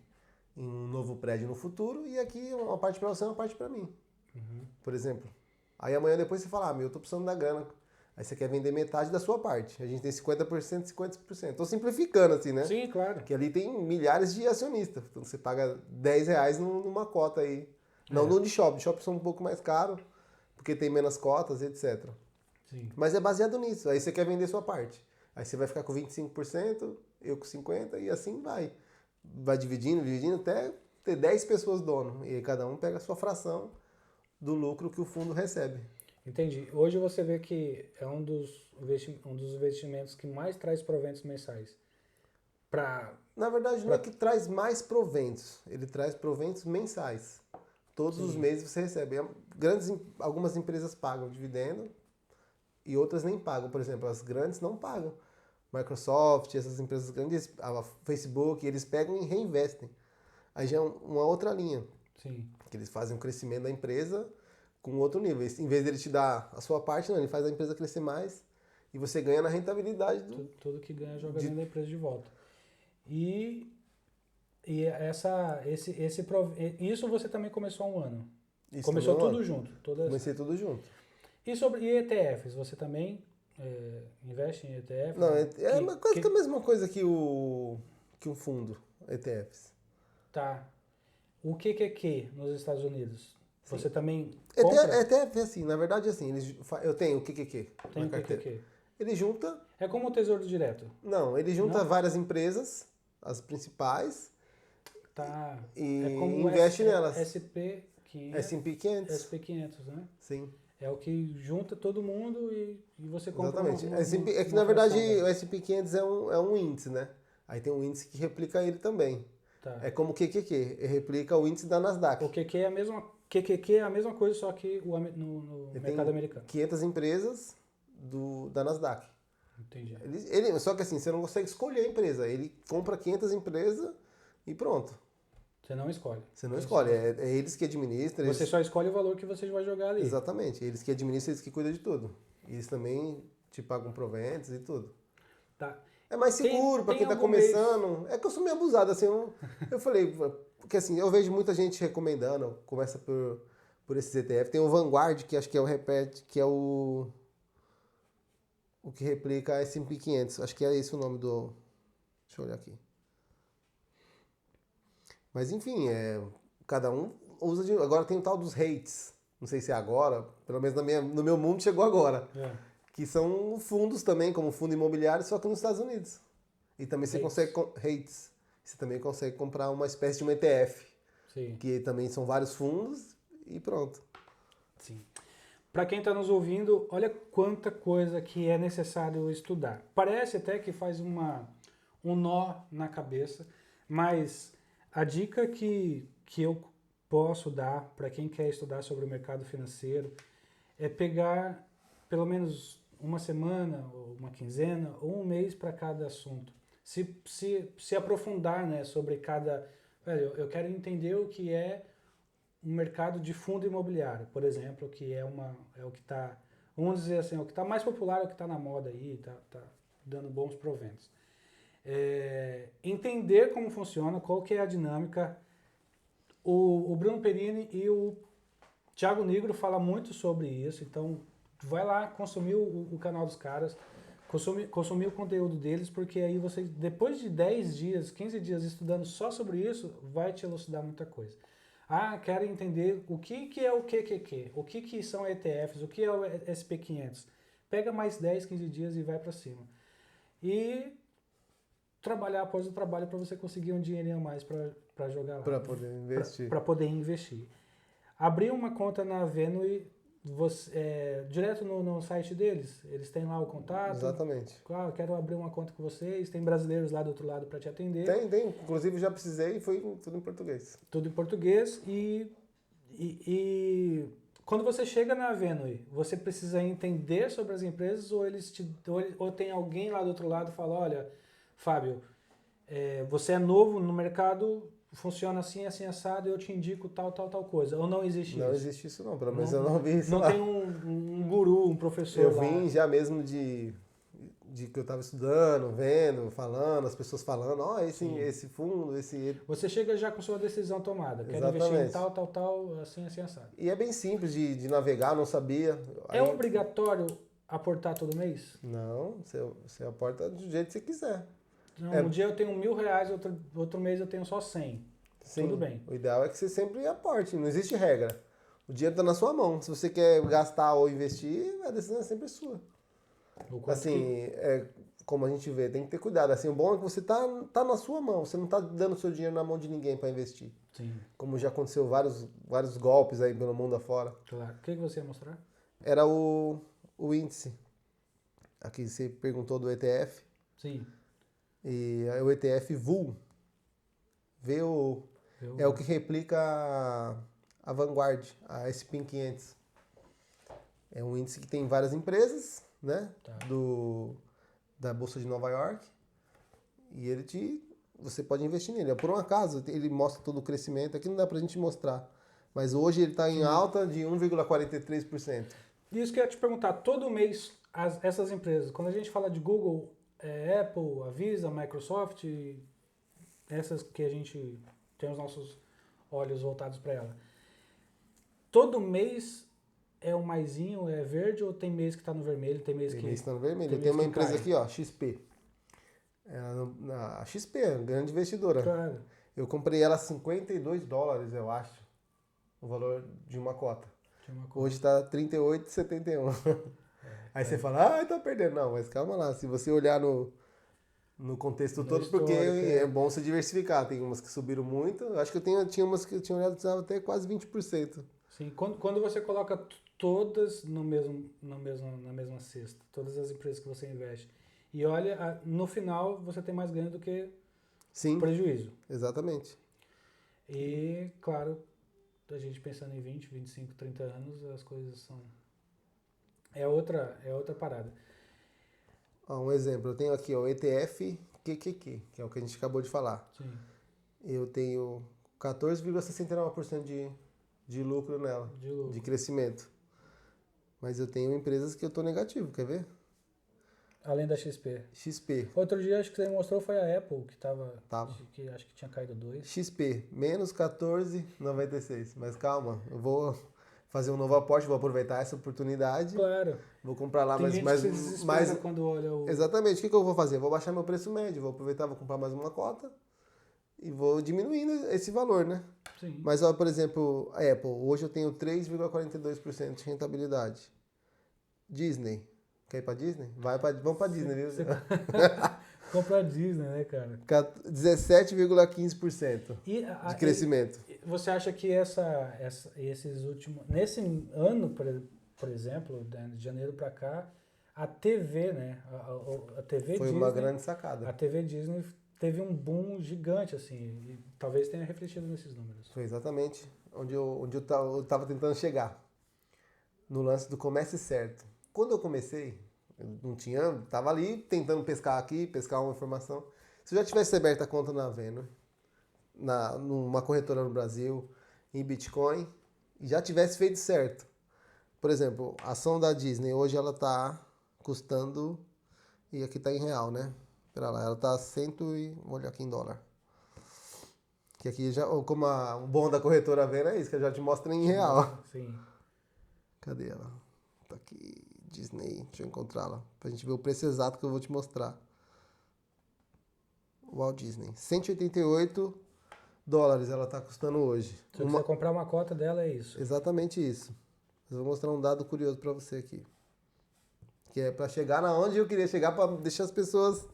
em um novo prédio no futuro e aqui uma parte pra você e uma parte pra mim. Uhum. Por exemplo. Aí amanhã depois você fala, eu tô precisando da grana. Aí você quer vender metade da sua parte. A gente tem 50% e 50%. Tô simplificando assim, né? Sim, claro. Porque ali tem milhares de acionistas. Então você paga R$10 numa cota aí. Não no de shopping. Shopping são um pouco mais caros, porque tem menos cotas, etc. Sim. Mas é baseado nisso. Aí você quer vender sua parte. Aí você vai ficar com 25%, eu com 50% e assim vai. Vai dividindo, até ter 10 pessoas dono. E aí cada um pega a sua fração do lucro que o fundo recebe. Entendi. Hoje você vê que é um dos investimentos que mais traz proventos mensais. Na verdade, não é que traz mais proventos. Ele traz proventos mensais. Todos os meses você recebe. Algumas empresas pagam dividendo e outras nem pagam. Por exemplo, as grandes não pagam. Microsoft, essas empresas grandes, a Facebook, eles pegam e reinvestem. Aí já é uma outra linha. Sim. Que eles fazem um crescimento da empresa com outro nível. Em vez dele te dar a sua parte, não, ele faz a empresa crescer mais e você ganha na rentabilidade. Tudo que ganha joga dentro da empresa de volta. E isso você também começou há um ano. Isso começou tudo junto. Comecei tudo junto. E sobre ETFs, você também investe em ETFs? Não, é a mesma coisa que um fundo, ETFs. Tá. O que nos Estados Unidos? Sim. Você também compra? ETF, assim, na verdade, assim, eu tenho o QQQ na carteira. Ele junta... É como o Tesouro Direto? Não, ele junta várias empresas, as principais, tá. E investe nelas. S&P 500. SP 500, né? Sim. É o que junta todo mundo e você compra. Exatamente. É que, na verdade, o S&P 500 é um índice, né? Aí tem um índice que replica ele também. Tá. É como o QQQ, ele replica o índice da Nasdaq. O QQQ é a mesma coisa, só que no mercado americano. 500 empresas da Nasdaq. Entendi. Só que assim, você não consegue escolher a empresa. Ele compra 500 empresas e pronto. Você não escolhe. Você não escolhe. É eles que administram. Você só escolhe o valor que você vai jogar ali. Exatamente. Eles que administram, eles que cuidam de tudo. Eles também te pagam proventos e tudo. Tá. É mais seguro para quem tá começando. É que eu sou meio abusado, assim. Eu falei, porque assim, eu vejo muita gente recomendando. Começa por esses ETF. Tem o Vanguard, que acho que é o que é o que replica a S&P 500. Acho que é esse o nome do... Deixa eu olhar aqui. Mas enfim, cada um usa de... Agora tem o tal dos REITs. Não sei se é agora, pelo menos no meu mundo chegou agora. Que são fundos também, como fundo imobiliário, só que nos Estados Unidos. E também você consegue... REITs. Você também consegue comprar uma espécie de um ETF. Sim. Que também são vários fundos e pronto. Sim. Para quem está nos ouvindo, olha quanta coisa que é necessário estudar. Parece até que faz um nó na cabeça, mas a dica que eu posso dar para quem quer estudar sobre o mercado financeiro é pegar pelo menos uma semana, ou uma quinzena, ou um mês para cada assunto. Se aprofundar, né, sobre cada velho, eu quero entender o que é um mercado de fundo imobiliário, por exemplo, que é o que está, vamos dizer assim, o que está mais popular, o que está na moda aí, tá dando bons proventos. Entender como funciona, qual que é a dinâmica. O Bruno Perini e o Thiago Nigro falam muito sobre isso, então vai lá consumir o canal dos caras, consumir o conteúdo deles, porque aí você, depois de 10 dias, 15 dias estudando só sobre isso, vai te elucidar muita coisa. Ah, quero entender o que é o QQQ, o que são ETFs, o que é o SP500. Pega mais 10, 15 dias e vai para cima. E trabalhar após o trabalho para você conseguir um dinheirinho a mais para jogar lá. Para poder investir. Para poder investir. Abrir uma conta na Venue, direto no site deles, eles têm lá o contato. Exatamente. Claro, quero abrir uma conta com vocês, tem brasileiros lá do outro lado para te atender. Tem. Inclusive já precisei e foi tudo em português. Tudo em português e quando você chega na Venue, você precisa entender sobre as empresas ou tem alguém lá do outro lado que fala, olha, Fábio, você é novo no mercado, funciona assim, assim, assado, eu te indico tal coisa. Ou não existe isso? Não existe isso não, pelo menos eu não vi isso não lá. Tem um guru, um professor eu lá. Eu vim já mesmo de que eu estava estudando, vendo, falando, as pessoas falando, esse fundo, esse... Você chega já com sua decisão tomada, quero Exatamente. investir em tal, assim, assim, assado. E é bem simples de navegar, não sabia. É obrigatório aportar todo mês? Não, você aporta do jeito que você quiser. Não, um dia eu tenho R$1.000, outro mês eu tenho só 100. Sim, tudo bem. O ideal é que você sempre aporte, não existe regra. O dinheiro está na sua mão. Se você quer gastar ou investir, a decisão é sempre sua. Assim, como a gente vê, tem que ter cuidado. Assim, o bom é que você tá na sua mão, você não está dando seu dinheiro na mão de ninguém para investir. Sim. Como já aconteceu vários golpes aí pelo mundo afora. Claro. O que você ia mostrar? Era o índice. Aqui você perguntou do ETF. Sim. E o ETF VUL. VUL. É o que replica a Vanguard, a SP 500. É um índice que tem várias empresas, né? Tá. Da Bolsa de Nova York. E você pode investir nele. Por um acaso, ele mostra todo o crescimento. Aqui não dá pra gente mostrar. Mas hoje ele está em alta de 1,43%. Isso que eu ia te perguntar. Todo mês, essas empresas, quando a gente fala de Google, Apple, a Visa, Microsoft, essas que a gente tem os nossos olhos voltados para ela. Todo mês é um maisinho, é verde, ou tem mês que está no vermelho, tem mês que está no vermelho. Tem uma empresa aqui, ó, XP. A XP, grande investidora. Claro. Eu comprei ela a $52, eu acho, o valor de uma cota. Hoje está 38,71. Aí você fala, tá perdendo. Não, mas calma lá, se você olhar no contexto todo, porque é bom se diversificar. Tem umas que subiram muito, acho que tinha umas que eu tinha olhado que estavam até quase 20%. Sim, quando você coloca todas na mesma cesta, todas as empresas que você investe, e olha, no final você tem mais ganho do que prejuízo. Exatamente. E, claro, a gente pensando em 20, 25, 30 anos, as coisas são... É outra parada. Um exemplo, eu tenho aqui o ETF QQQ, que é o que a gente acabou de falar. Sim. Eu tenho 14,69% de lucro nela, de crescimento. Mas eu tenho empresas que eu estou negativo, quer ver? Além da XP. XP. Outro dia acho que você mostrou foi a Apple, que tava. Que acho que tinha caído 2. XP, menos 14,96. Mas calma, eu vou fazer um novo aporte, vou aproveitar essa oportunidade. Claro. Vou comprar lá mais quando olha o... Exatamente. O que eu vou fazer? Vou baixar meu preço médio, vou aproveitar, vou comprar mais uma cota e vou diminuindo esse valor, né? Sim. Mas, ó, por exemplo, a Apple, hoje eu tenho 3,42% de rentabilidade. Disney. Quer ir pra Disney? Vamos pra Disney, viu? Comprar Disney, né, cara? 17,15% de crescimento. Você acha que esses últimos... Nesse ano, por exemplo, de janeiro pra cá, a TV, né? A TV foi Disney, uma grande sacada. A TV Disney teve um boom gigante, assim, e talvez tenha refletido nesses números. Foi exatamente onde eu estava tentando chegar. No lance do comece certo. Quando eu comecei, eu não tinha, tava ali tentando pescar uma informação. Se eu já tivesse aberto a conta na Venue, numa corretora no Brasil, em Bitcoin, e já tivesse feito certo. Por exemplo, a ação da Disney, hoje ela está custando, e aqui está em real, né? Pera lá, ela está vou olhar aqui em dólar. Que aqui já, como o bom da corretora vendo é isso, que eu já te mostro em real. Sim. Cadê ela? Tá aqui, Disney, deixa eu encontrá-la, pra gente ver o preço exato que eu vou te mostrar. Walt Disney, 188 dólares ela tá custando hoje. Se você quiser comprar uma cota dela, é isso. Exatamente isso. Eu vou mostrar um dado curioso para você aqui. Que é para chegar na onde eu queria chegar, para deixar as pessoas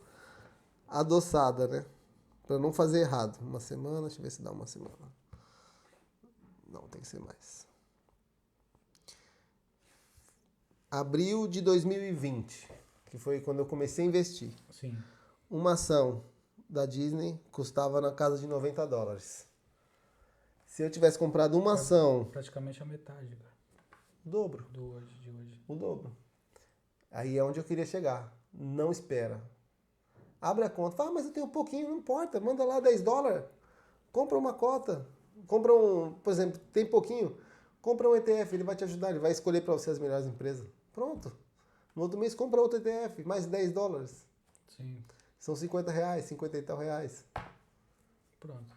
adoçadas, né? Para não fazer errado. Uma semana, deixa eu ver se dá uma semana. Não, tem que ser mais. Abril de 2020, que foi quando eu comecei a investir. Sim. Uma ação da Disney custava na casa de 90 dólares. Se eu tivesse comprado uma ação... Praticamente a metade, cara. O dobro. De hoje. O dobro. Aí é onde eu queria chegar. Não espera. Abre a conta. Fala, mas eu tenho um pouquinho, não importa. Manda lá 10 dólares. Compra uma cota. Compra por exemplo, tem pouquinho. Compra um ETF, ele vai te ajudar. Ele vai escolher para você as melhores empresas. Pronto. No outro mês, compra outro ETF. Mais 10 dólares. Sim. São 50 reais, 50 e tal reais.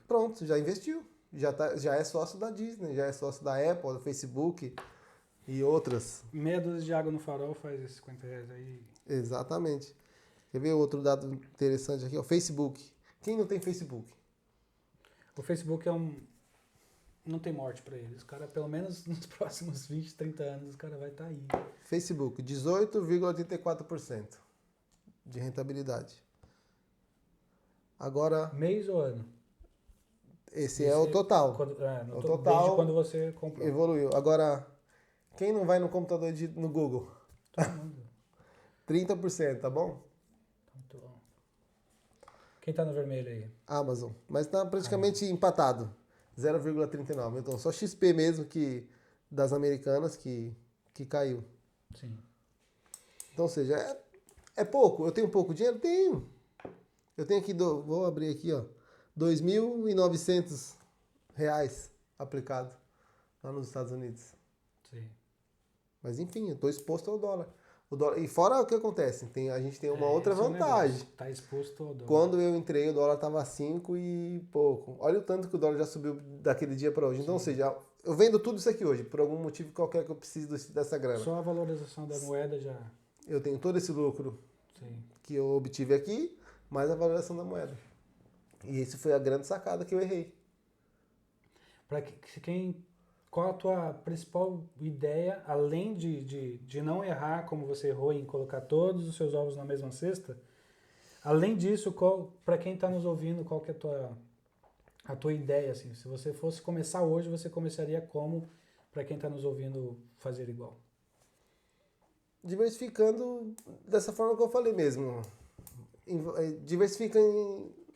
Pronto, já investiu. Já é sócio da Disney, já é sócio da Apple, do Facebook e outras. Meia dúzia de água no farol faz esses 50 reais aí. Exatamente. Quer ver outro dado interessante aqui? O Facebook. Quem não tem Facebook? O Facebook não tem morte pra eles. O cara, pelo menos nos próximos 20, 30 anos, o cara vai estar aí. Facebook, 18,84% de rentabilidade. Agora... Mês ou ano? Esse é o total. O total desde quando você comprou. Evoluiu. Agora, quem não vai no computador no Google? Todo mundo. 30%, tá bom? Muito bom. Quem tá no vermelho aí? Amazon. Mas tá praticamente empatado. 0,39. Então, só XP mesmo das americanas que caiu. Sim. Então, ou seja, é pouco. Eu tenho pouco dinheiro? Tenho. Eu tenho aqui, vou abrir aqui, ó. R$ 2.900 aplicado lá nos Estados Unidos. Sim. Mas enfim, eu estou exposto ao dólar. E fora o que acontece, a gente tem uma outra vantagem. Está exposto ao dólar. Quando eu entrei, o dólar estava 5 e pouco. Olha o tanto que o dólar já subiu daquele dia para hoje. Então, ou seja, eu vendo tudo isso aqui hoje, por algum motivo qualquer que eu preciso dessa grana. Só a valorização da moeda já... Eu tenho todo esse lucro que eu obtive aqui, mais a valorização da moeda. E isso foi a grande sacada que eu errei. Qual a tua principal ideia, além de não errar como você errou em colocar todos os seus ovos na mesma cesta? Além disso, para quem está nos ouvindo, qual que é a tua ideia? Assim? Se você fosse começar hoje, você começaria como, para quem está nos ouvindo, fazer igual? Diversificando dessa forma que eu falei mesmo. Diversifica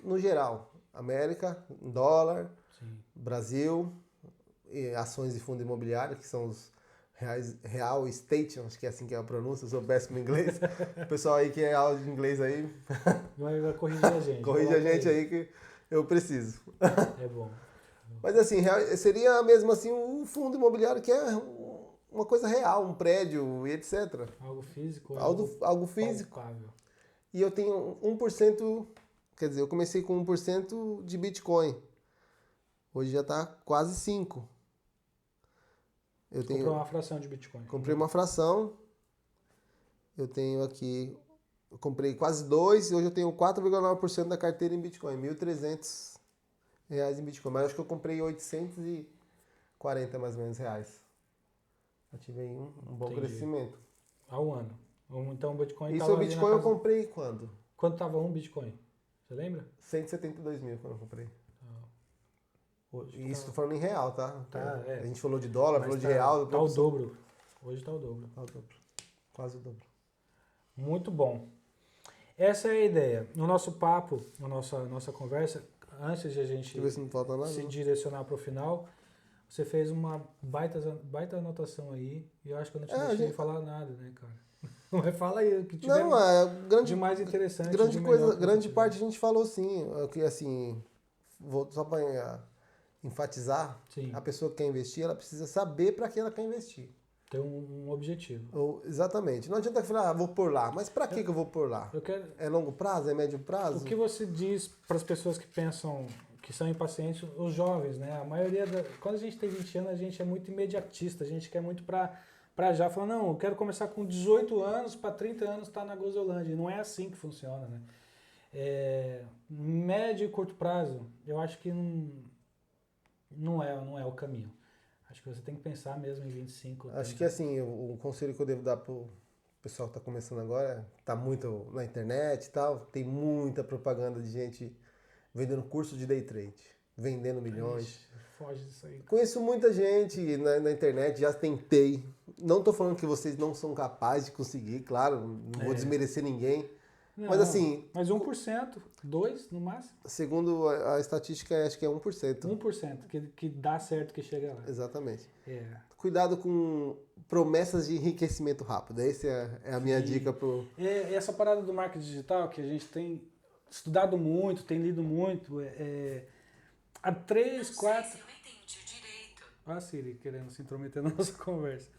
no geral. América, dólar, Sim. Brasil, ações de fundo imobiliário, que são os real estate, acho que é assim que é a pronúncia, eu sou péssimo em inglês. O pessoal aí que é aula de inglês aí... Vai corrigir a gente. Corrige a gente aí que eu preciso. É bom. Mas assim, seria mesmo assim um fundo imobiliário que é uma coisa real, um prédio e etc. Algo físico. Algo físico. Palpável. E eu tenho 1%, quer dizer, eu comecei com 1% de Bitcoin. Hoje já está quase 5%. Comprou uma fração de Bitcoin. Comprei uma fração. Eu tenho aqui... Eu comprei quase 2% e hoje eu tenho 4,9% da carteira em Bitcoin. R$ 1.300 em Bitcoin. Mas acho que eu comprei 840 mais ou menos reais. Eu tive aí um bom crescimento. Ao ano. Então o Bitcoin Isso o Bitcoin eu comprei quando? Quando estava um Bitcoin? Você lembra? 172 mil quando eu comprei. Isso tá... falando em real, tá? É. A gente falou de dólar, falou de real. Tá o dobro. Hoje tá o dobro. Tá o dobro. Quase o dobro. Muito bom. Essa é a ideia. No nosso papo, na nossa conversa, antes de a gente Deixa eu ver se não falta nada, se não. Direcionar para o final, você fez uma baita anotação aí, e eu acho que eu não te deixei falar nada, né, cara? Mas fala aí o que tiver de mais interessante. Grande parte a gente falou sim. Que assim, só para enfatizar, Sim. a pessoa que quer investir, ela precisa saber para que ela quer investir. Tem um objetivo. Exatamente. Não adianta falar, vou pôr lá. Mas para que eu vou pôr lá? Eu quero... É longo prazo? É médio prazo? O que você diz para as pessoas que pensam, que são impacientes, os jovens, né? A maioria, quando a gente tem 20 anos, a gente é muito imediatista, a gente quer muito para já. Fala, não, eu quero começar com 18 anos, para 30 anos estar na Gozolândia. Não é assim que funciona, né? Médio e curto prazo, eu acho que não é o caminho. Acho que você tem que pensar mesmo em 25. Acho que assim, o conselho que eu devo dar pro pessoal que está começando agora, tá muito na internet e tal, tem muita propaganda de gente vendendo curso de day trade, vendendo milhões. Ixi, foge disso aí. Conheço muita gente na internet, já tentei. Não tô falando que vocês não são capazes de conseguir, claro, não vou desmerecer ninguém. Não, Mas assim... Mas 1%, 2% no máximo. Segundo a estatística, acho que é 1%. 1% que dá certo que chega lá. Exatamente. É. Cuidado com promessas de enriquecimento rápido. Essa é a minha dica pro... Essa parada do marketing digital que a gente tem estudado muito, tem lido muito, há 3, 4... Eu entendi direito. Olha a Siri querendo se intrometer na nossa conversa.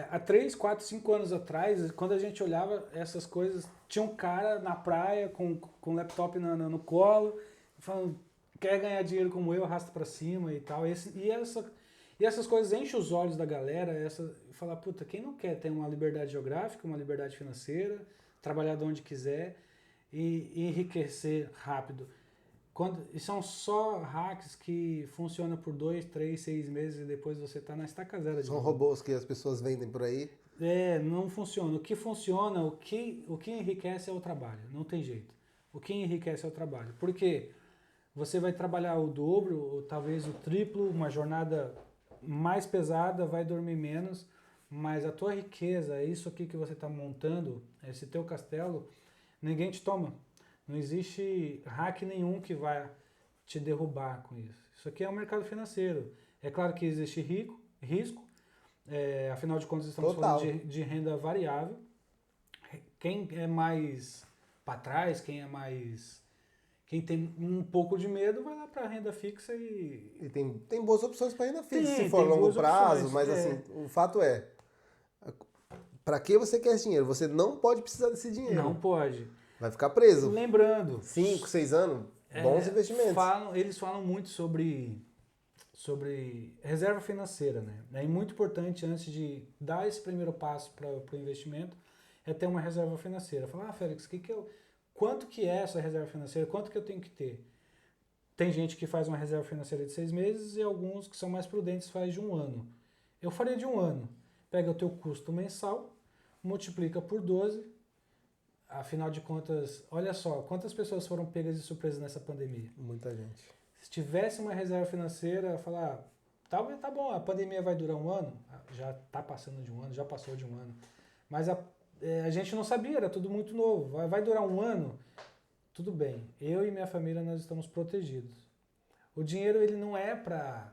Há 3, 4, 5 anos atrás, quando a gente olhava essas coisas, tinha um cara na praia com laptop no colo, falando, quer ganhar dinheiro como eu, arrasta pra cima e tal. E essas coisas enchem os olhos da galera, falar, puta, quem não quer ter uma liberdade geográfica, uma liberdade financeira, trabalhar de onde quiser e enriquecer rápido. E são só hacks que funcionam por 2, 3, 6 meses e depois você está na estaca zero. São robôs que as pessoas vendem por aí. Não funciona. O que funciona, o que enriquece é o trabalho. Não tem jeito. O que enriquece é o trabalho. Porque você vai trabalhar o dobro, ou talvez o triplo, uma jornada mais pesada, vai dormir menos, mas a tua riqueza, isso aqui que você está montando, esse teu castelo, ninguém te toma. Não existe hack nenhum que vai te derrubar com isso. Isso aqui é um mercado financeiro. É claro que existe risco. Afinal de contas, estamos falando de renda variável. Quem é mais para trás, quem tem um pouco de medo, vai lá para a renda fixa e tem boas opções para renda fixa, se tem for longo prazo, opções, mas assim, o fato é, para que você quer esse dinheiro? Você não pode precisar desse dinheiro. Não pode. Vai ficar preso. Lembrando, 5, 6 anos, bons investimentos. Eles falam muito sobre reserva financeira, né? É muito importante, antes de dar esse primeiro passo para o investimento, é ter uma reserva financeira. Falar, Félix, quanto que é essa reserva financeira? Quanto que eu tenho que ter? Tem gente que faz uma reserva financeira de 6 meses e alguns que são mais prudentes faz de 1 ano. Eu faria de 1 ano. Pega o teu custo mensal, multiplica por 12. Afinal de contas, olha só, quantas pessoas foram pegas de surpresa nessa pandemia? Muita gente. Se tivesse uma reserva financeira, falar, tá bom, a pandemia vai durar 1 ano, já está passando de 1 ano, já passou de 1 ano, mas a gente não sabia, era tudo muito novo, vai durar 1 ano, tudo bem, eu e minha família nós estamos protegidos. O dinheiro ele não é para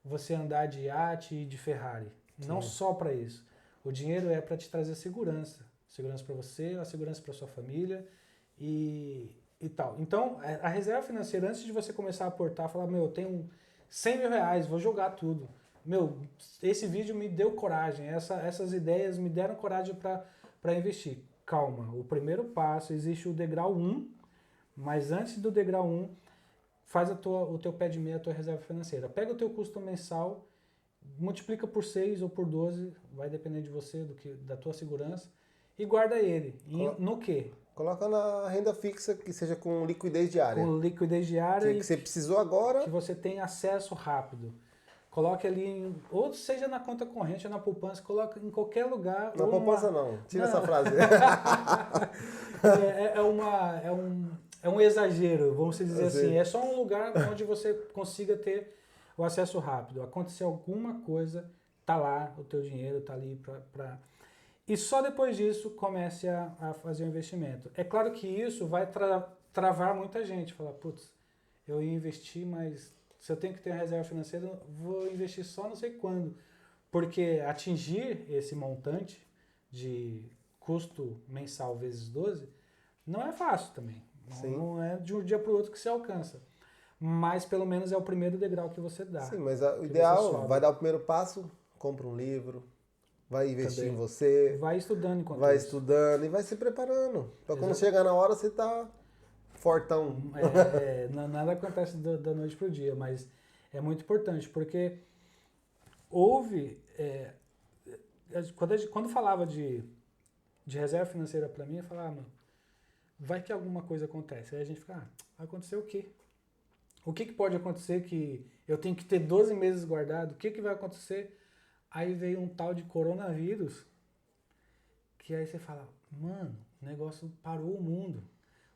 você andar de iate e de Ferrari, não só para isso. O dinheiro é para te trazer segurança para você, a segurança para sua família e tal. Então, a reserva financeira, antes de você começar a aportar, falar, eu tenho 100 mil reais, vou jogar tudo. Esse vídeo me deu coragem, essas ideias me deram coragem para investir. Calma, o primeiro passo, existe o degrau 1, mas antes do degrau 1, faz o teu pé de meia, a tua reserva financeira. Pega o teu custo mensal, multiplica por 6 ou por 12, vai depender de você, da tua segurança, e guarda ele. No quê? Coloca na renda fixa, que seja com liquidez diária. Com liquidez diária. Que você precisou agora. Que você tem acesso rápido. Coloque ali, ou seja na conta corrente ou na poupança, coloca em qualquer lugar. Na poupança não, tira essa frase. É um exagero, vamos dizer assim. É só um lugar onde você consiga ter o acesso rápido. Acontecer alguma coisa, tá lá, o teu dinheiro tá ali para... E só depois disso comece a fazer o investimento. É claro que isso vai travar muita gente. Falar, putz, eu ia investir, mas se eu tenho que ter uma reserva financeira, vou investir só não sei quando. Porque atingir esse montante de custo mensal vezes 12 não é fácil também. Não é de um dia para o outro que se alcança. mas pelo menos é o primeiro degrau que você dá. Sim, mas o que ideal, você vai dar o primeiro passo, compra um livro, vai investir também. em você, Vai estudando enquanto vai isso. estudando e vai se preparando. Pra quando Exato. chegar na hora, você tá fortão. Nada acontece da noite pro dia, mas é muito importante, porque houve... quando falava de reserva financeira para mim, eu falava, mano, vai que alguma coisa acontece. Aí a gente fica, vai acontecer o quê? O que pode acontecer que eu tenho que ter 12 meses guardado? O que vai acontecer? Aí veio um tal de coronavírus, que aí você fala, mano, o negócio parou o mundo.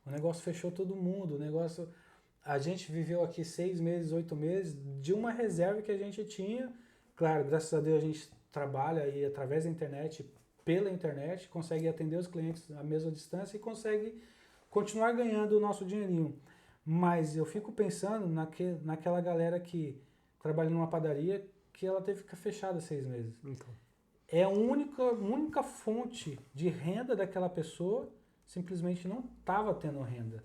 O negócio fechou todo mundo. O negócio... A gente viveu aqui 6 meses, 8 meses de uma reserva que a gente tinha. Claro, graças a Deus a gente trabalha aí através da internet, pela internet, consegue atender os clientes à mesma distância e consegue continuar ganhando o nosso dinheirinho. Mas eu fico pensando naquela galera que trabalha numa padaria que ela teve que ficar fechada 6 meses. Então. É a única fonte de renda daquela pessoa, simplesmente não estava tendo renda.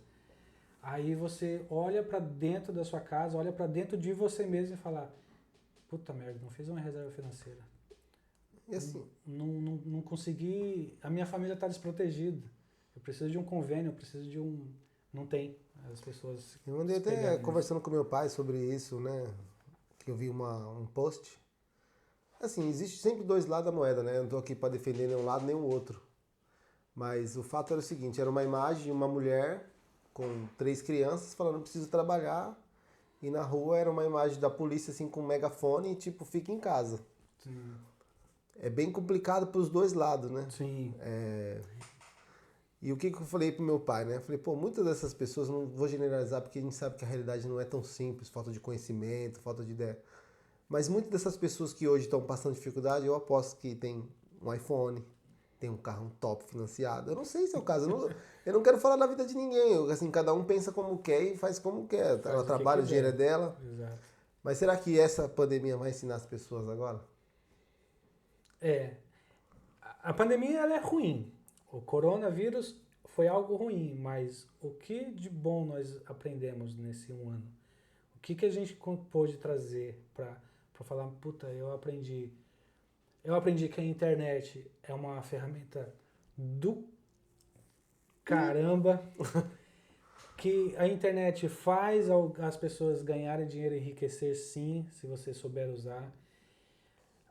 Aí você olha para dentro da sua casa, olha para dentro de você mesmo e fala, puta merda, não fiz uma reserva financeira. E assim, Não consegui, a minha família está desprotegida. Eu preciso de um convênio, eu preciso de um... Não tem. As pessoas... eu andei até conversando com meu pai sobre isso, né? Que eu vi um post. Assim, existe sempre dois lados da moeda, né? Eu não tô aqui para defender nenhum lado nem o outro. Mas o fato era o seguinte, era uma imagem de uma mulher com 3 crianças falando, preciso trabalhar. E na rua era uma imagem da polícia assim com um megafone e tipo, fica em casa. Sim. É bem complicado para os dois lados, né? Sim. E o que eu falei pro meu pai, né? Eu falei, pô, muitas dessas pessoas, não vou generalizar porque a gente sabe que a realidade não é tão simples, falta de conhecimento, falta de ideia. Mas muitas dessas pessoas que hoje estão passando dificuldade, eu aposto que tem um iPhone, tem um carro top financiado. Eu não sei se é o caso, eu não quero falar da vida de ninguém. Assim, cada um pensa como quer e faz como quer. Ela trabalha, o dinheiro é dela. Exato. Mas será que essa pandemia vai ensinar as pessoas agora? A pandemia ela é ruim. O coronavírus foi algo ruim, mas o que de bom nós aprendemos nesse um ano? O que a gente pôde trazer para falar, puta, eu aprendi que a internet é uma ferramenta do caramba, que a internet faz as pessoas ganharem dinheiro e enriquecer sim, se você souber usar.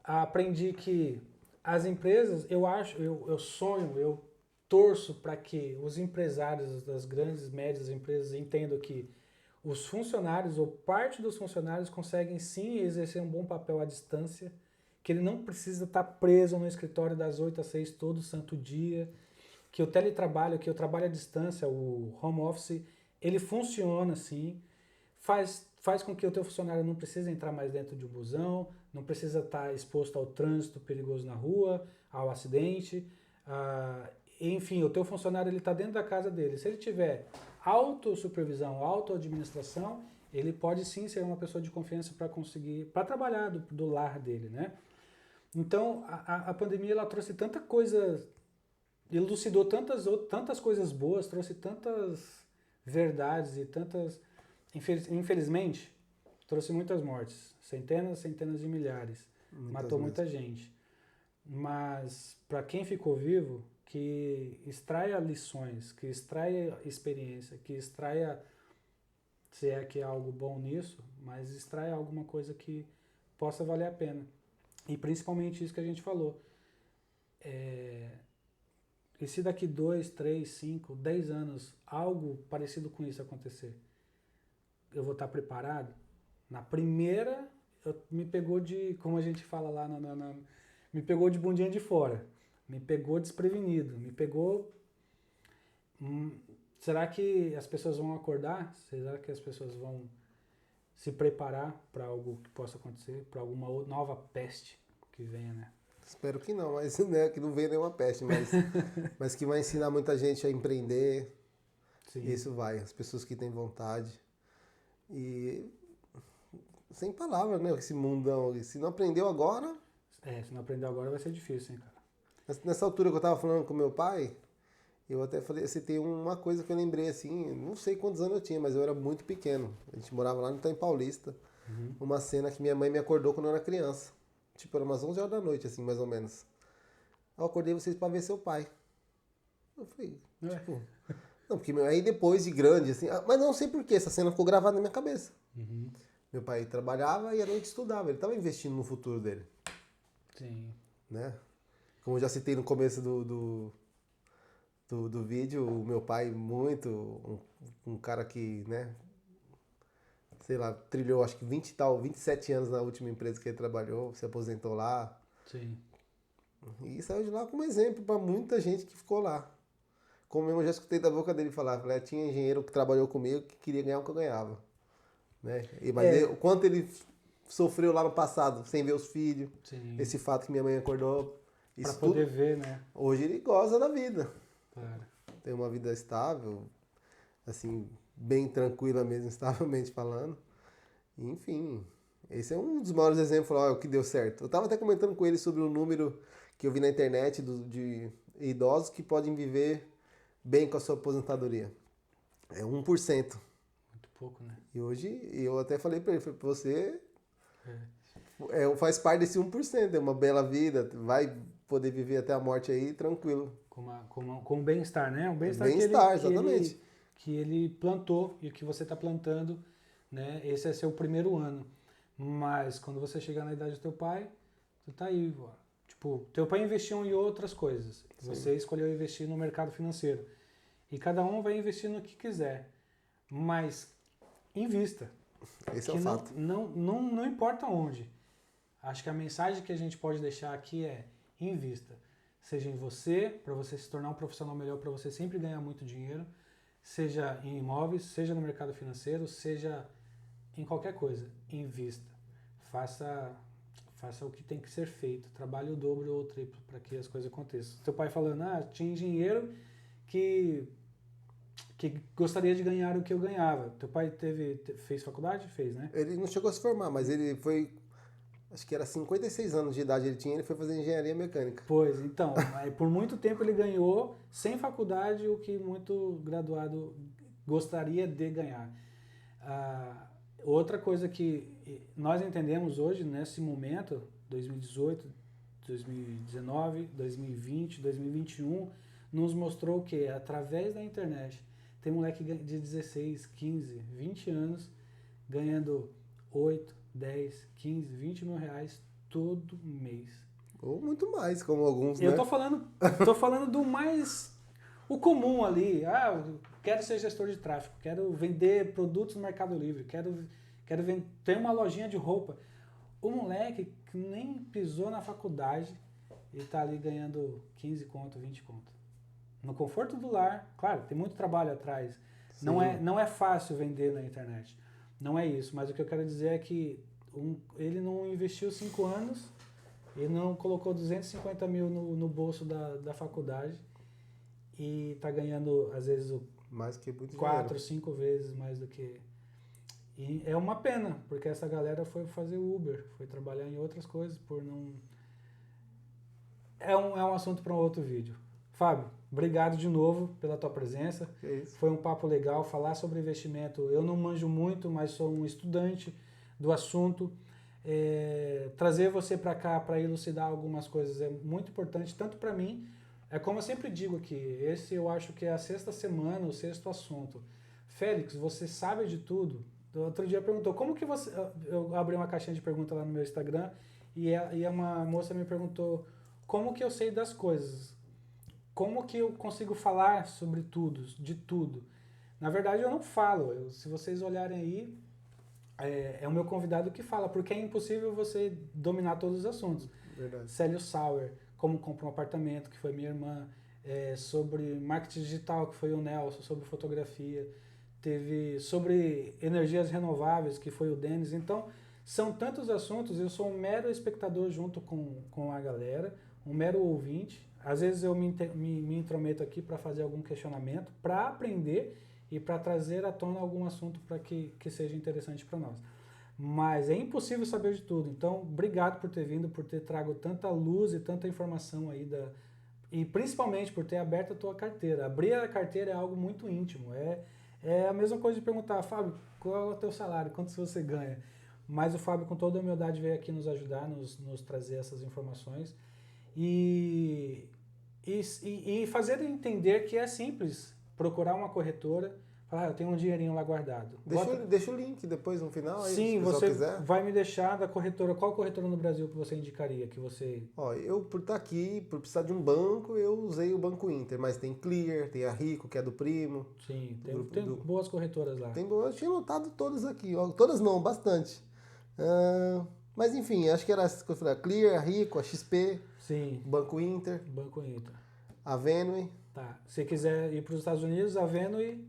Aprendi que as empresas, eu sonho, eu torço para que os empresários das grandes, médias empresas entendam que os funcionários ou parte dos funcionários conseguem sim exercer um bom papel à distância, que ele não precisa estar preso no escritório das 8 às 6 todo santo dia, que o teletrabalho, que o trabalho à distância, o home office, ele funciona assim, faz com que o teu funcionário não precise entrar mais dentro de um busão, não precisa estar exposto ao trânsito perigoso na rua, ao acidente, enfim, o teu funcionário ele está dentro da casa dele. Se ele tiver autossupervisão, autoadministração, ele pode sim ser uma pessoa de confiança para trabalhar do lar dele, né? Então, a pandemia ela trouxe tanta coisa, elucidou tantas coisas boas, trouxe tantas verdades e tantas, infelizmente, trouxe muitas mortes, centenas de milhares, matou muita gente. Mas para quem ficou vivo, que extraia lições, que extraia experiência, que extraia, se é que há algo bom nisso, mas extraia alguma coisa que possa valer a pena. E principalmente isso que a gente falou. E se daqui 2, 3, 5, 10 anos algo parecido com isso acontecer, eu vou estar preparado? Na primeira, me pegou de, como a gente fala lá, me pegou de bundinha de fora, me pegou desprevenido, me pegou... será que as pessoas vão acordar? Será que as pessoas vão se preparar para algo que possa acontecer, para alguma nova peste que venha, né? Espero que não, mas né, que não venha nenhuma peste, mas que vai ensinar muita gente a empreender. Sim. Isso vai, as pessoas que têm vontade. E sem palavras, né? Esse mundão. Se não aprendeu agora... se não aprender agora vai ser difícil, hein, cara? Nessa altura que eu tava falando com meu pai, Eu até falei, você tem uma coisa que eu lembrei assim, não sei quantos anos eu tinha, mas eu era muito pequeno. A gente morava lá no Itaim Paulista. Uma cena que minha mãe me acordou quando eu era criança. Tipo, era umas 11 horas da noite, assim, mais ou menos. Eu acordei vocês pra ver seu pai. Eu falei, tipo... Não, porque aí depois de grande, assim... Mas não sei porquê, essa cena ficou gravada na minha cabeça. Meu pai trabalhava e à noite estudava. Ele tava investindo no futuro dele. Sim. Né? Como eu já citei no começo do vídeo, o meu pai um cara que, né, sei lá, trilhou acho que 27 anos na última empresa que ele trabalhou, se aposentou lá. Sim. E saiu de lá como exemplo para muita gente que ficou lá. Como eu já escutei da boca dele falar, tinha engenheiro que trabalhou comigo que queria ganhar o que eu ganhava. Né? O quanto ele sofreu lá no passado, sem ver os filhos, Sim. esse fato que minha mãe acordou. Pra poder ver, né? Hoje ele goza da vida. Claro. Tem uma vida estável, assim, bem tranquila mesmo, estavelmente falando. Enfim, esse é um dos maiores exemplos, o que deu certo. Eu estava até comentando com ele sobre o número que eu vi na internet de idosos que podem viver bem com a sua aposentadoria. É 1%. Muito pouco, né? E hoje, eu até falei para ele, você faz parte desse 1%, é uma bela vida, vai poder viver até a morte aí tranquilo. Com bem-estar, né? Um bem-estar exatamente. Que ele plantou e que você está plantando, né? Esse é seu primeiro ano. Mas quando você chegar na idade do teu pai, tu tá aí, ó. Tipo, teu pai investiu em outras coisas. Sim. Você escolheu investir no mercado financeiro. E cada um vai investir no que quiser. Mas invista. Esse é o fato. Não importa onde. Acho que a mensagem que a gente pode deixar aqui é invista. Seja em você, para você se tornar um profissional melhor, para você sempre ganhar muito dinheiro, seja em imóveis, seja no mercado financeiro, seja em qualquer coisa, invista. Faça o que tem que ser feito, trabalhe o dobro ou o triplo para que as coisas aconteçam. Seu pai falando, tinha engenheiro que gostaria de ganhar o que eu ganhava. Teu pai fez faculdade? Fez, né? Ele não chegou a se formar, mas ele foi... Acho que era 56 anos de idade ele foi fazer engenharia mecânica. Pois, então, por muito tempo ele ganhou, sem faculdade, o que muito graduado gostaria de ganhar. Outra coisa que nós entendemos hoje, nesse momento, 2018, 2019, 2020, 2021, nos mostrou que, através da internet, tem moleque de 16, 15, 20 anos ganhando 8, 10, 15, 20 mil reais todo mês. Ou muito mais, como alguns, Eu né? tô falando do mais... O comum ali. Quero ser gestor de tráfego, quero vender produtos no Mercado Livre, quero ter uma lojinha de roupa. O moleque que nem pisou na faculdade, ele tá ali ganhando 15 conto, 20 conto. No conforto do lar, claro, tem muito trabalho atrás. Não é fácil vender na internet. Não é isso, mas o que eu quero dizer é que ele não investiu 5 anos, ele não colocou 250 mil no bolso da faculdade e está ganhando, às vezes, mais que muito 4, 5 vezes mais do que... E é uma pena, porque essa galera foi fazer Uber, foi trabalhar em outras coisas por não... É um assunto para um outro vídeo. Fábio, obrigado de novo pela tua presença. É isso. Foi um papo legal falar sobre investimento. Eu não manjo muito, mas sou um estudante do assunto. Trazer você para cá para elucidar algumas coisas é muito importante, tanto para mim, é como eu sempre digo aqui, esse eu acho que é a 6ª semana, o 6º assunto. Félix, você sabe de tudo? Outro dia perguntou, como que você... Eu abri uma caixinha de pergunta lá no meu Instagram e uma moça me perguntou, como que eu sei das coisas? Como que eu consigo falar sobre tudo, de tudo? Na verdade, eu não falo. Se vocês olharem aí, é o meu convidado que fala, porque é impossível você dominar todos os assuntos. Verdade. Célio Sauer, como comprar um apartamento, que foi minha irmã, sobre marketing digital, que foi o Nelson, sobre fotografia, teve sobre energias renováveis, que foi o Denis. Então, são tantos assuntos, eu sou um mero espectador junto com a galera, um mero ouvinte. Às vezes eu me intrometo aqui para fazer algum questionamento, para aprender e para trazer à tona algum assunto para que seja interessante para nós. Mas é impossível saber de tudo. Então, obrigado por ter vindo, por ter trago tanta luz e tanta informação aí E principalmente por ter aberto a tua carteira. Abrir a carteira é algo muito íntimo. É a mesma coisa de perguntar, Fábio, qual é o teu salário? Quanto você ganha? Mas o Fábio, com toda a humildade, veio aqui nos ajudar, nos trazer essas informações e fazer entender que é simples procurar uma corretora, falar, eu tenho um dinheirinho lá guardado. Deixa o link depois no final, aí, sim, se o pessoal você quiser. vai me deixar da corretora. Qual corretora no Brasil que você indicaria? Que você... Ó, eu, por estar aqui, por precisar de um banco, eu usei o Banco Inter, mas tem Clear, tem a Rico, que é do primo. Sim, tem boas corretoras lá. Eu tinha notado todas aqui, ó. Todas não, bastante. Mas enfim, acho que era essa que eu falei, a Clear, a Rico, a XP, Sim. Banco Inter, a Venue. Tá. Se quiser ir para os Estados Unidos, a Venue,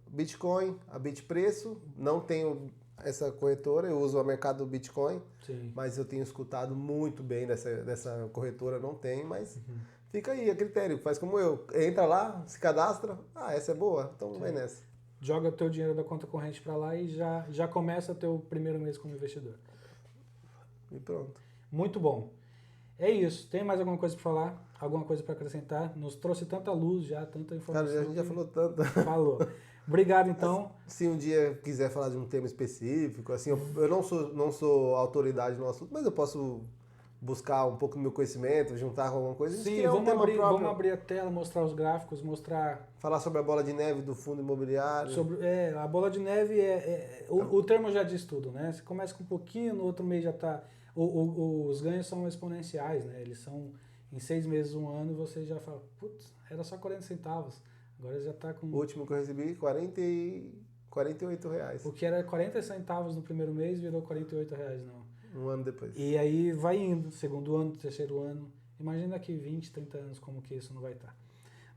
Bitcoin, a Bitpreço. Não tenho essa corretora, eu uso o mercado do Bitcoin, sim. mas eu tenho escutado muito bem dessa corretora, não tem, mas fica aí a critério, faz como eu. Entra lá, se cadastra, essa é boa, então vai nessa. Joga o teu dinheiro da conta corrente para lá e já começa o teu primeiro mês como investidor. E pronto. Muito bom. É isso. Tem mais alguma coisa para falar? Alguma coisa para acrescentar? Nos trouxe tanta luz já, tanta informação. Cara, a gente já falou tanto. Falou. Obrigado, então. Se um dia quiser falar de um tema específico, assim, eu não sou autoridade no assunto, mas eu posso buscar um pouco do meu conhecimento, juntar com alguma coisa. Sim, vamos abrir a tela, mostrar os gráficos, falar sobre a bola de neve do fundo imobiliário. A bola de neve o termo já diz tudo, né? Você começa com um pouquinho, no outro mês já está... Os ganhos são exponenciais, né? Eles são em 6 meses, 1 ano, você já fala, putz, era só 40 centavos. Agora já está com... O último que eu recebi, 48 reais. O que era 40 centavos no primeiro mês virou 48 reais, não. Um ano depois. E aí vai indo, segundo ano, terceiro ano. Imagina daqui 20, 30 anos como que isso não vai estar.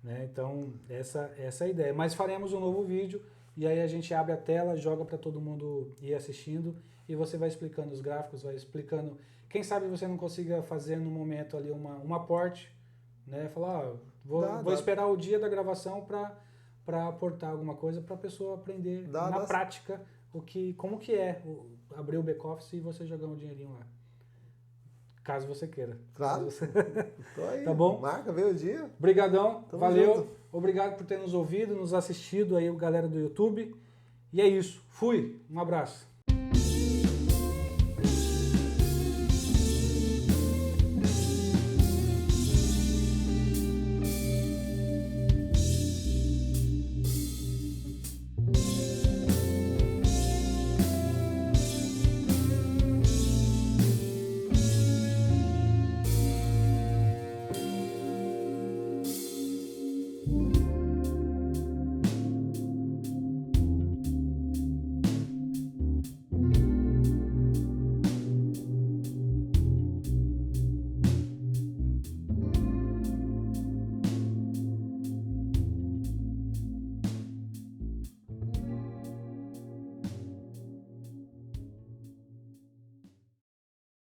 Né? Então, essa é a ideia. Mas faremos um novo vídeo e aí a gente abre a tela, joga para todo mundo ir assistindo e você vai explicando os gráficos, vai explicando. Quem sabe você não consiga fazer no momento ali um aporte, né? Falar, vou esperar o dia da gravação para aportar alguma coisa para a pessoa aprender na prática como que é abrir o back-office e você jogar um dinheirinho lá. Caso você queira. Claro. Tô aí. Tá bom? Marca, vê o dia. Obrigadão. Valeu. Junto. Obrigado por ter nos ouvido, nos assistido aí, galera do YouTube. E é isso. Fui. Um abraço.